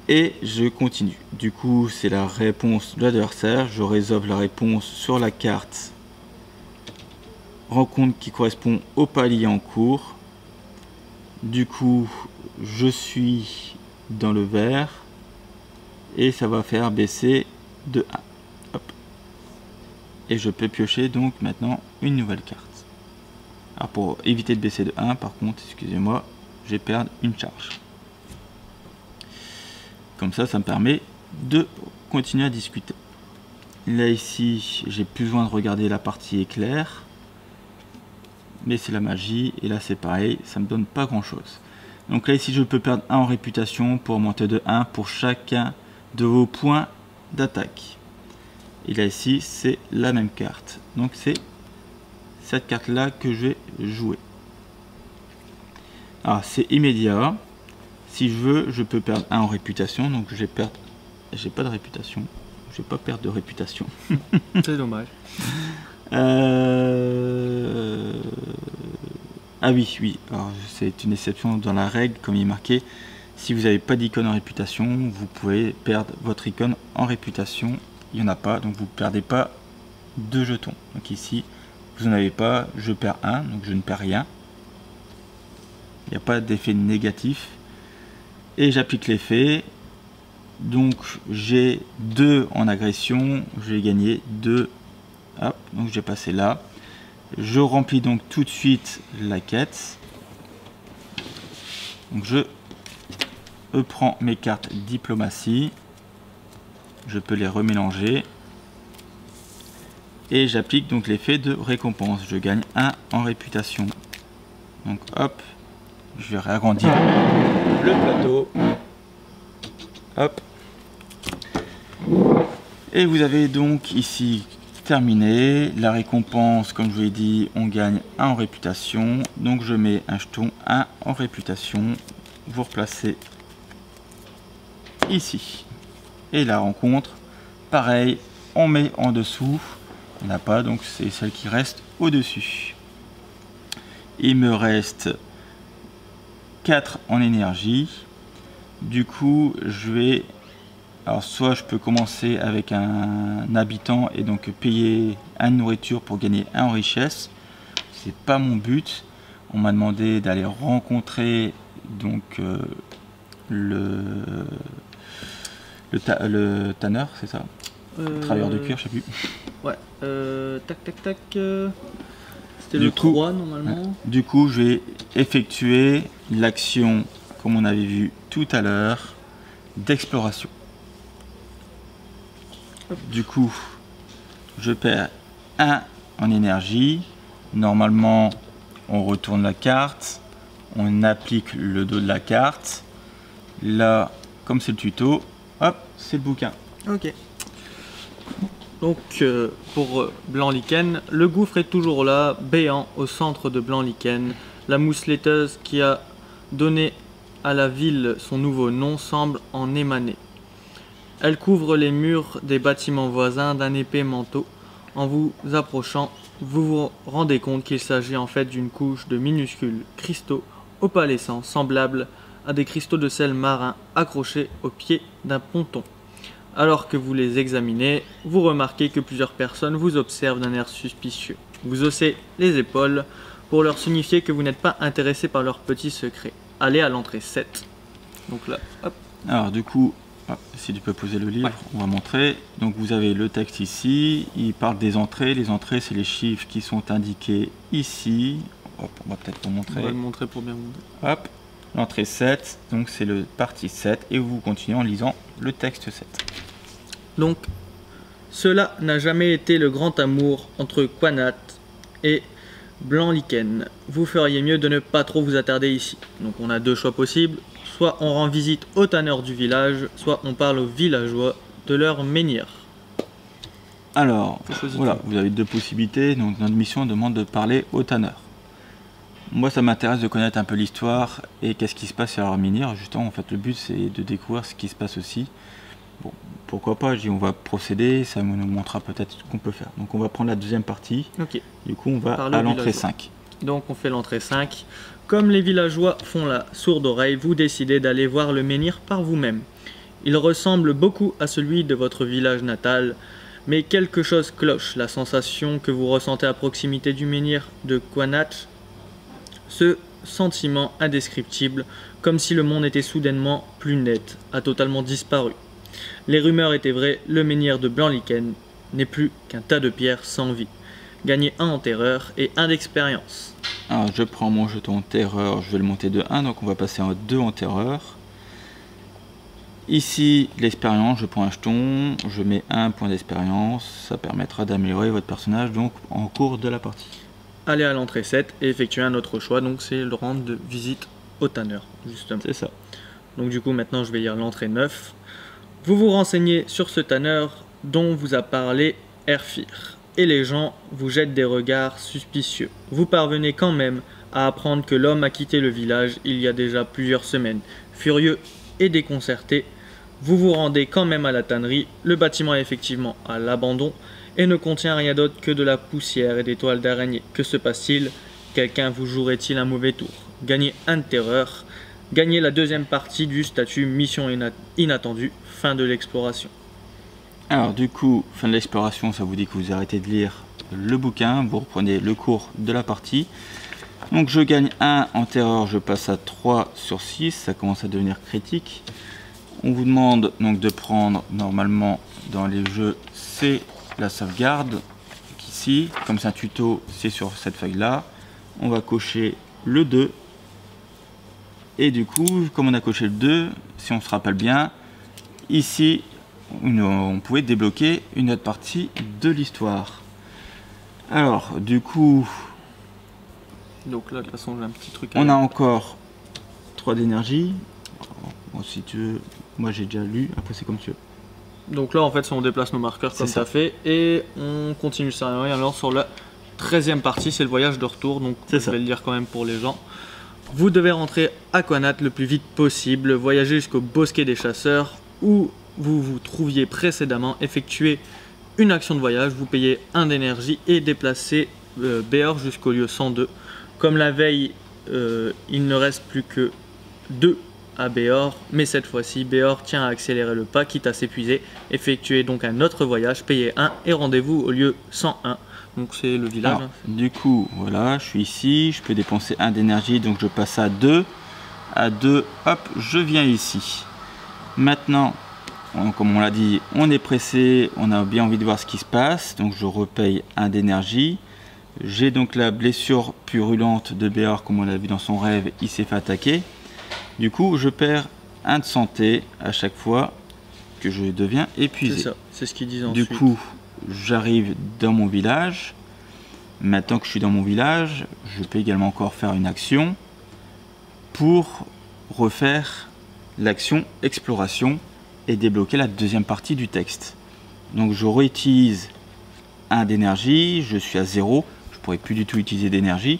Et je continue. Du coup, c'est la réponse de l'adversaire. Je résolve la réponse sur la carte rencontre qui correspond au palier en cours. Du coup, je suis dans le vert. Et ça va faire baisser de 1. Hop. Et je peux piocher donc maintenant une nouvelle carte. Alors pour éviter de baisser de 1, par contre, excusez-moi, je vais perdre une charge. Comme ça, ça me permet de continuer à discuter. Là ici, j'ai plus besoin de regarder la partie éclair. Mais c'est la magie. Et là c'est pareil, ça me donne pas grand chose. Donc là ici, je peux perdre 1 en réputation pour monter de 1 pour chacun de vos points d'attaque. Et là ici c'est la même carte, donc c'est cette carte là que je vais jouer. Alors c'est immédiat. Si je veux, je peux perdre 1 en réputation, donc je vais perdre, j'ai pas de réputation, je vais pas perdre de réputation. C'est dommage. Ah oui, alors c'est une exception dans la règle, comme il est marqué. Si vous n'avez pas d'icône en réputation, vous pouvez perdre votre icône en réputation. Il n'y en a pas, donc vous ne perdez pas 2 jetons. Donc ici, vous n'en avez pas, je perds 1, donc je ne perds rien. Il n'y a pas d'effet négatif. Et j'applique l'effet. Donc j'ai 2 en agression, je vais gagner 2. Hop, donc j'ai passé là. Je remplis donc tout de suite la quête. Donc je prends mes cartes diplomatie, je peux les remélanger et j'applique donc l'effet de récompense. Je gagne 1 en réputation. Donc hop, je vais réagrandir le plateau. Hop. Et vous avez donc ici terminé. La récompense, comme je vous l'ai dit, on gagne 1 en réputation. Donc je mets un jeton 1 en réputation. Vous replacez ici. Et la rencontre, pareil, on met en dessous On n'a pas, donc c'est celle qui reste au-dessus. Il me reste 4 en énergie. Du coup, je vais... Alors, soit je peux commencer avec un habitant et donc payer 1 nourriture pour gagner 1 en richesse. C'est pas mon but. On m'a demandé d'aller rencontrer donc le tanneur, c'est ça? Travailleur de cuir, je sais plus. Ouais. Tac. C'était le 3 normalement. Du coup, je vais effectuer l'action, comme on avait vu tout à l'heure, d'exploration. Du coup, je perds 1 en énergie. Normalement, on retourne la carte, on applique le dos de la carte. Là, comme c'est le tuto, hop, c'est le bouquin. Ok. Donc pour Blanc-Lichen, le gouffre est toujours là, béant au centre de Blanc-Lichen. La mousse laiteuse qui a donné à la ville son nouveau nom semble en émaner. Elle couvre les murs des bâtiments voisins d'un épais manteau. En vous approchant, vous vous rendez compte qu'il s'agit en fait d'une couche de minuscules cristaux opalescents semblables à des cristaux de sel marin accrochés au pied d'un ponton. Alors que vous les examinez, vous remarquez que plusieurs personnes vous observent d'un air suspicieux. Vous haussez les épaules pour leur signifier que vous n'êtes pas intéressé par leurs petits secrets. Allez à l'entrée 7. Donc là, hop. Alors du coup, si tu peux poser le livre, ouais. On va montrer. Donc vous avez le texte ici, il parle des entrées. Les entrées, c'est les chiffres qui sont indiqués ici. Hop, on va peut-être vous montrer. On va le montrer pour bien montrer. Hop, l'entrée 7, donc c'est le partie 7, et vous continuez en lisant le texte 7. Donc, cela n'a jamais été le grand amour entre Quanat et Blanc-Lichen. Vous feriez mieux de ne pas trop vous attarder ici. Donc on a 2 choix possibles. Soit on rend visite au tanneur du village, soit on parle aux villageois de leur menhir. Alors, voilà, vous avez 2 possibilités. Donc notre mission demande de parler au tanneur. Moi, ça m'intéresse de connaître un peu l'histoire et qu'est-ce qui se passe sur leur menhir. Justement, en fait, le but, c'est de découvrir ce qui se passe aussi. Bon, pourquoi pas, je dis on va procéder, ça nous montrera peut-être ce qu'on peut faire. Donc on va prendre la deuxième partie. Ok. Du coup, on va à l'entrée 5. Donc on fait l'entrée 5. Comme les villageois font la sourde oreille, vous décidez d'aller voir le menhir par vous-même. Il ressemble beaucoup à celui de votre village natal, mais quelque chose cloche. La sensation que vous ressentez à proximité du menhir de Quanat, ce sentiment indescriptible, comme si le monde était soudainement plus net, a totalement disparu. Les rumeurs étaient vraies, le menhir de Blanc-Lichen n'est plus qu'un tas de pierres sans vie. Gagnez 1 en terreur et 1 d'expérience. Alors je prends mon jeton terreur, je vais le monter de 1, donc on va passer en 2 en terreur. Ici, l'expérience, je prends un jeton, je mets 1 point d'expérience, ça permettra d'améliorer votre personnage donc en cours de la partie. Allez à l'entrée 7 et effectuez un autre choix, donc c'est le rendre de visite au tanneur, justement. C'est ça. Donc du coup maintenant je vais lire l'entrée 9. Vous vous renseignez sur ce tanneur dont vous a parlé Erfir, et les gens vous jettent des regards suspicieux. Vous parvenez quand même à apprendre que l'homme a quitté le village il y a déjà plusieurs semaines. Furieux et déconcerté, vous vous rendez quand même à la tannerie. Le bâtiment est effectivement à l'abandon et ne contient rien d'autre que de la poussière et des toiles d'araignée. Que se passe-t-il? Quelqu'un vous jouerait-il un mauvais tour? Gagnez 1 de terreur. Gagnez la deuxième partie du statut mission inattendue. Fin de l'exploration. Alors du coup, fin de l'exploration, ça vous dit que vous arrêtez de lire le bouquin, vous reprenez le cours de la partie. Donc je gagne 1 en terreur, je passe à 3 sur 6, ça commence à devenir critique. On vous demande donc de prendre, normalement dans les jeux, c'est la sauvegarde. Ici, comme c'est un tuto, c'est sur cette feuille là. On va cocher le 2. Et du coup, comme on a coché le 2, si on se rappelle bien, ici, on pouvait débloquer une autre partie de l'histoire. Alors, du coup... Donc là, de toute façon, j'ai un petit truc. On a encore 3 d'énergie. Bon, si tu veux, moi j'ai déjà lu, après c'est comme tu veux. Donc là, en fait, on déplace nos marqueurs comme ça fait. Et on continue ça. Alors sur la 13e partie, c'est le voyage de retour. Donc je vais le dire quand même pour les gens. Vous devez rentrer à Quanat le plus vite possible, voyager jusqu'au bosquet des chasseurs où vous vous trouviez précédemment, effectuer une action de voyage, vous payez 1 d'énergie et déplacez Béor jusqu'au lieu 102. Comme la veille, il ne reste plus que 2 à Béor, mais cette fois-ci, Béor tient à accélérer le pas, quitte à s'épuiser. Effectuez donc un autre voyage, payez 1 et rendez-vous au lieu 101. Donc c'est le village. Alors, du coup, voilà, je suis ici, je peux dépenser 1 d'énergie, donc je passe à 2. À 2, hop, je viens ici. Maintenant, comme on l'a dit, on est pressé, on a bien envie de voir ce qui se passe, donc je repaye 1 d'énergie. J'ai donc la blessure purulente de Béor, comme on l'a vu dans son rêve, il s'est fait attaquer. Du coup, je perds 1 de santé à chaque fois que je deviens épuisé. C'est ça, c'est ce qu'ils disent Du ensuite. coup, j'arrive dans mon village. Maintenant que je suis dans mon village, je peux également encore faire une action pour refaire l'action exploration et débloquer la deuxième partie du texte. Donc je réutilise 1 d'énergie, je suis à 0, je pourrais plus du tout utiliser d'énergie.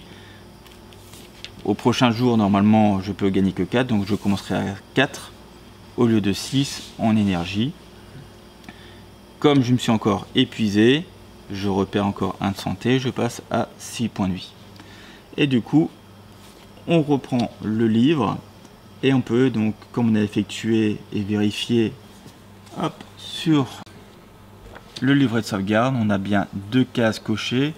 Au prochain jour, normalement, je peux gagner que 4, donc je commencerai à 4 au lieu de 6 en énergie. Comme je me suis encore épuisé, je repère encore 1 de santé, je passe à 6 points de vie. Et du coup, on reprend le livre et on peut donc, comme on a effectué et vérifié sur le livret de sauvegarde, on a bien 2 cases cochées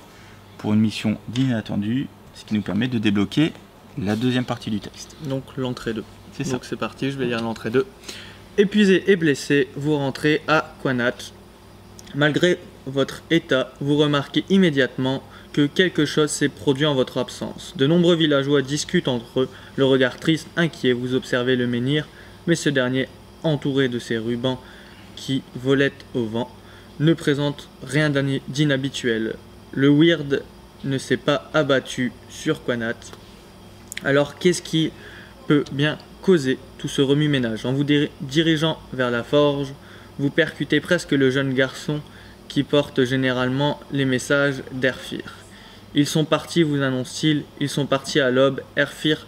pour une mission d'inattendu, ce qui nous permet de débloquer la deuxième partie du texte. Donc l'entrée 2. C'est ça. Donc c'est parti, je vais lire l'entrée 2. Épuisé et blessé, vous rentrez à Quanach. Malgré votre état, vous remarquez immédiatement que quelque chose s'est produit en votre absence. De nombreux villageois discutent entre eux, le regard triste, inquiet, vous observez le menhir, mais ce dernier, entouré de ses rubans qui volaient au vent, ne présente rien d'inhabituel. Le Weird ne s'est pas abattu sur Quanach. Alors qu'est-ce qui peut bien causer tout ce remue-ménage? En vous dirigeant vers la forge, vous percutez presque le jeune garçon qui porte généralement les messages d'Erfir. Ils sont partis, vous annonce-t-il, ils sont partis à l'aube. Erfir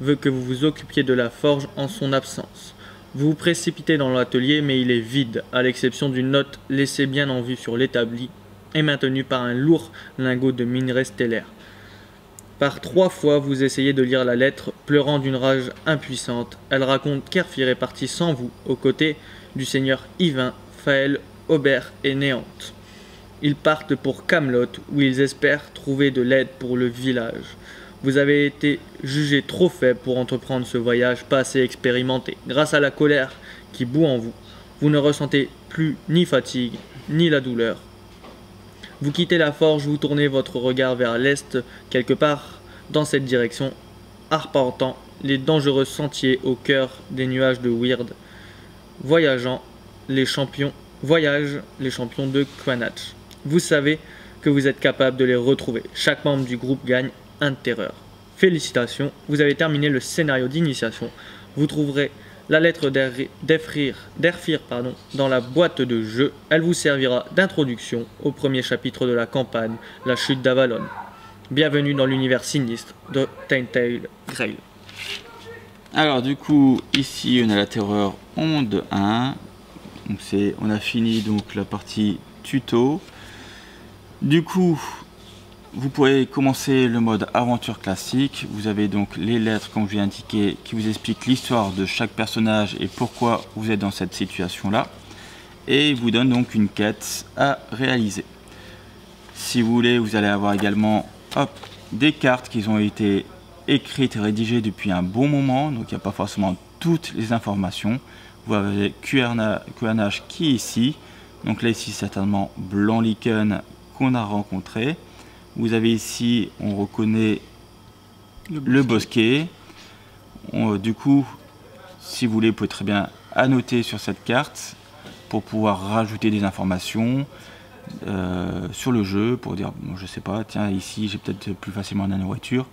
veut que vous vous occupiez de la forge en son absence. Vous vous précipitez dans l'atelier, mais il est vide, à l'exception d'une note laissée bien en vue sur l'établi et maintenue par un lourd lingot de minerai stellaire. Par 3 fois, vous essayez de lire la lettre, pleurant d'une rage impuissante. Elle raconte qu'Erfir est parti sans vous, aux côtés du seigneur Yvain, Faël, Aubert et Néante. Ils partent pour Camelot, où ils espèrent trouver de l'aide pour le village. Vous avez été jugé trop faible pour entreprendre ce voyage, pas assez expérimenté. Grâce à la colère qui bout en vous, vous ne ressentez plus ni fatigue, ni la douleur. Vous quittez la forge, vous tournez votre regard vers l'est, quelque part dans cette direction, arpentant les dangereux sentiers au cœur des nuages de Weird. Voyagent les champions de Quanach. Vous savez que vous êtes capable de les retrouver. Chaque membre du groupe gagne 1 de terreur. Félicitations, vous avez terminé le scénario d'initiation. Vous trouverez la lettre d'Erfir dans la boîte de jeu. Elle vous servira d'introduction au premier chapitre de la campagne, la chute d'Avalon. Bienvenue dans l'univers sinistre de Taintail Grail. Alors du coup, ici on a la terreur onde 1. Donc on a fini donc la partie tuto. Du coup, vous pourrez commencer le mode aventure classique. Vous avez donc les lettres, comme je l'ai indiqué, qui vous expliquent l'histoire de chaque personnage et pourquoi vous êtes dans cette situation-là. Et il vous donne donc une quête à réaliser. Si vous voulez, vous allez avoir également des cartes qui ont été écrites et rédigées depuis un bon moment. Donc il n'y a pas forcément toutes les informations. Vous avez QRNH qui est ici. Donc là, ici, certainement Blanc-Lichen qu'on a rencontré. Vous avez ici, on reconnaît le bosquet. Du coup, si vous voulez, vous pouvez très bien annoter sur cette carte pour pouvoir rajouter des informations sur le jeu, pour dire, bon, je sais pas, tiens, ici, j'ai peut-être plus facilement de la nourriture,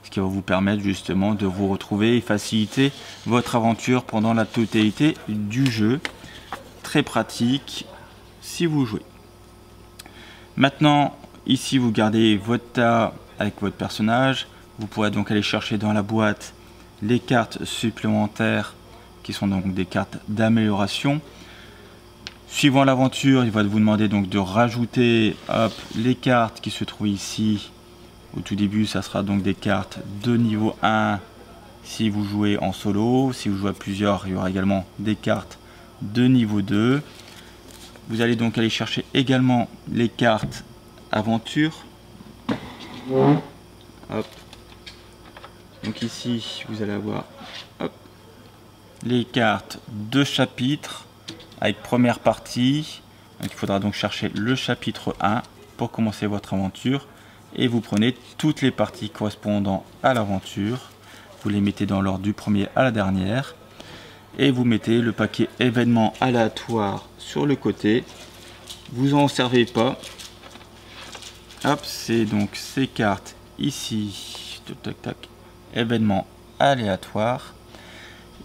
ce qui va vous permettre justement de vous retrouver et faciliter votre aventure pendant la totalité du jeu. Très pratique si vous jouez. Maintenant, ici, vous gardez votre tas avec votre personnage. Vous pourrez donc aller chercher dans la boîte les cartes supplémentaires qui sont donc des cartes d'amélioration. Suivant l'aventure, il va vous demander donc de rajouter les cartes qui se trouvent ici. Au tout début, ça sera donc des cartes de niveau 1 si vous jouez en solo. Si vous jouez à plusieurs, il y aura également des cartes de niveau 2. Vous allez donc aller chercher également les cartes aventure. Hop. Donc ici, vous allez avoir les cartes de chapitre avec première partie. Donc, il faudra donc chercher le chapitre 1 pour commencer votre aventure. Et vous prenez toutes les parties correspondant à l'aventure. Vous les mettez dans l'ordre du premier à la dernière. Et vous mettez le paquet événements aléatoires sur le côté. Vous en servez pas. Hop, c'est donc ces cartes ici. Tac, tac, événements aléatoires.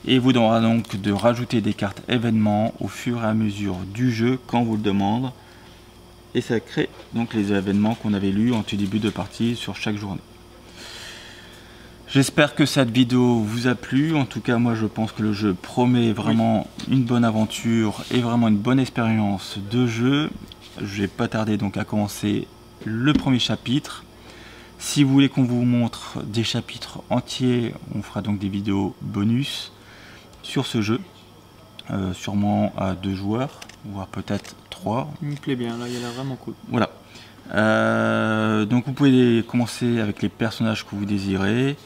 Et vous devrez donc de rajouter des cartes événements au fur et à mesure du jeu quand vous le demande. Et ça crée donc les événements qu'on avait lus en tout début de partie sur chaque journée. J'espère que cette vidéo vous a plu. En tout cas, moi je pense que le jeu promet vraiment une bonne aventure et vraiment une bonne expérience de jeu. Je vais pas tarder donc à commencer le premier chapitre. Si vous voulez qu'on vous montre des chapitres entiers, on fera donc des vidéos bonus sur ce jeu. Sûrement à 2 joueurs, voire peut-être 3. Il me plaît bien, là il a l'air vraiment cool. Voilà. Donc vous pouvez commencer avec les personnages que vous désirez.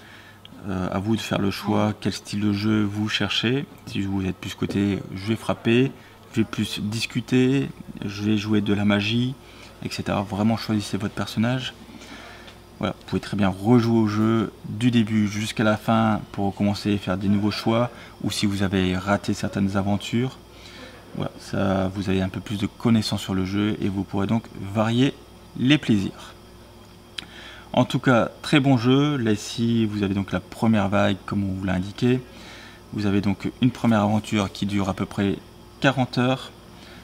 À vous de faire le choix, quel style de jeu vous cherchez. Si vous êtes plus côté je vais frapper, je vais plus discuter, je vais jouer de la magie, etc. Vraiment choisissez votre personnage. Voilà, vous pouvez très bien rejouer au jeu du début jusqu'à la fin pour recommencer et faire des nouveaux choix, ou si vous avez raté certaines aventures. Voilà, ça, vous avez un peu plus de connaissances sur le jeu et vous pourrez donc varier les plaisirs. En tout cas, très bon jeu. Là ici, vous avez donc la première vague comme on vous l'a indiqué. Vous avez donc une première aventure qui dure à peu près 40 heures.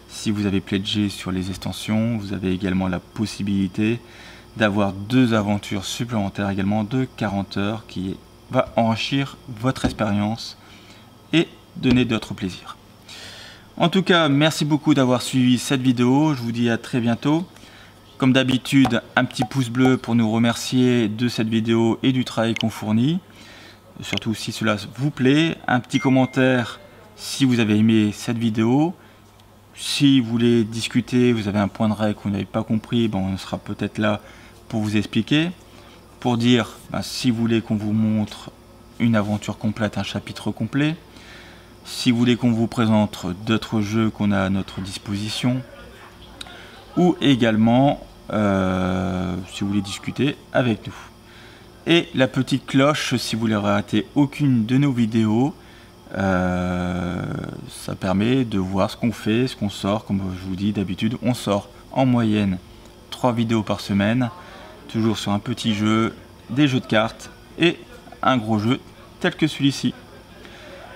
Si vous avez pledgé sur les extensions, vous avez également la possibilité d'avoir 2 aventures supplémentaires également de 40 heures qui va enrichir votre expérience et donner d'autres plaisirs. En tout cas, merci beaucoup d'avoir suivi cette vidéo. Je vous dis à très bientôt. Comme d'habitude, un petit pouce bleu pour nous remercier de cette vidéo et du travail qu'on fournit. Surtout si cela vous plaît. Un petit commentaire si vous avez aimé cette vidéo. Si vous voulez discuter, vous avez un point de règle que vous n'avez pas compris, on sera peut-être là pour vous expliquer. Pour dire si vous voulez qu'on vous montre une aventure complète, un chapitre complet. Si vous voulez qu'on vous présente d'autres jeux qu'on a à notre disposition. Ou également si vous voulez discuter avec nous. Et la petite cloche si vous voulez rater aucune de nos vidéos. Ça permet de voir ce qu'on fait, ce qu'on sort. Comme je vous dis d'habitude, on sort en moyenne 3 vidéos par semaine, toujours sur un petit jeu, des jeux de cartes et un gros jeu tel que celui-ci.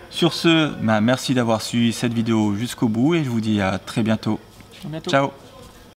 Sur ce, merci d'avoir suivi cette vidéo jusqu'au bout et je vous dis à très bientôt. À bientôt. Ciao.